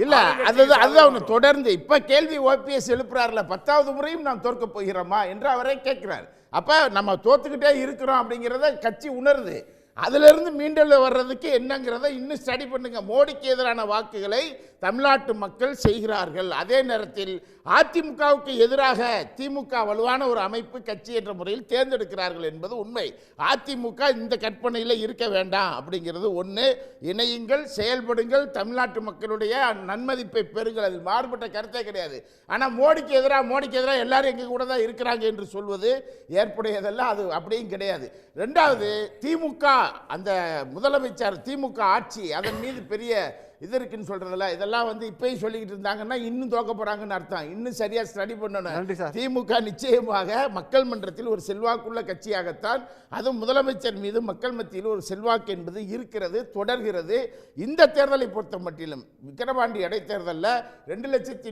இல்ல, அதுதான் தொடர்ந்து இப்ப கேள்வி ஓபிஎஸ் எழுப்புறாருல, 10வது முறையும் நாம் தோற்க போகிறோமா என்று அவரே கேட்கிறார். அப்ப நம்ம தோத்துக்கிட்டே இருக்கிறோம் அப்படிங்கிறத கட்சி உணருது. அதிலிருந்து மீண்டெழ வர்றதுக்கு என்னங்கிறத இன்னும் ஸ்டடி பண்ணுங்க. மோடிக்கு எதிரான வாக்குகளை தமிழ்நாட்டு மக்கள் செய்கிறார்கள். அதே நேரத்தில் அதிமுகவுக்கு எதிராக திமுக வலுவான ஒரு அமைப்பு கட்சி என்ற முறையில் தேர்ந்தெடுக்கிறார்கள் என்பது உண்மை. அதிமுக இந்த கற்பனையில் இருக்க வேண்டாம் அப்படிங்கிறது ஒன்று. இணையுங்கள், செயல்படுங்கள், தமிழ்நாட்டு மக்களுடைய நன்மதிப்பை பெறுங்கள், அதில் மாறுபட்ட கருத்தே கிடையாது. ஆனால் மோடிக்கு எதிராக எல்லாரும் எங்கள் கூட தான் இருக்கிறாங்க என்று சொல்வது ஏற்புடையதெல்லாம், அது அப்படியும் கிடையாது. ரெண்டாவது, திமுக அந்த முதலமைச்சர் திமுக ஆட்சி அதன் மீது பெரிய இது இருக்குன்னு சொல்றதில்ல, இதெல்லாம் இப்பயும் சொல்லிக்கிட்டு இருந்தாங்கன்னா இன்னும் தோக்க போறாங்கன்னு அர்த்தம். இன்னும் சரியா ஸ்டடி பண்ணணும். திமுக நிச்சயமாக மக்கள் மன்றத்தில் ஒரு செல்வாக்குள்ள கட்சியாகத்தான், அதுவும் முதலமைச்சர் மீது மக்கள் மத்தியில் ஒரு செல்வாக்கு என்பது இருக்கிறது, தொடர்கிறது. இந்த தேர்தலை பொறுத்த மட்டிலும் விக்கிரவாண்டி இடைத்தேர்தலில் 2 லட்சத்தி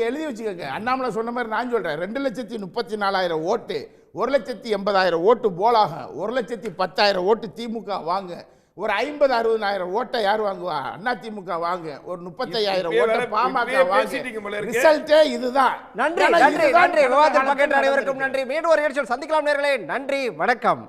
எழுதி வச்சுக்கோங்க. அண்ணாமலை சொன்ன மாதிரி நான் சொல்றேன், 2,34,000 ஓட்டு, 1,80,000 ஓட்டு போலாக, 1,10,000 ஓட்டு திமுக வாங்க, ஒரு 50,000-60,000 ஓட்டை யார் வாங்குவா? அதிமுக வாங்க, ஒரு 35,000 ஓட்டை பாமக வாங்க. ரிசல்ட்டே இதுதான். நன்றி நன்றி நன்றி. விவாதத்தில் பங்கேற்ற அனைவருக்கும் நன்றி. மீண்டும் ஒரு நிகழ்ச்சியில் சந்திக்கலாம் நேயர்களே. நன்றி, வணக்கம்.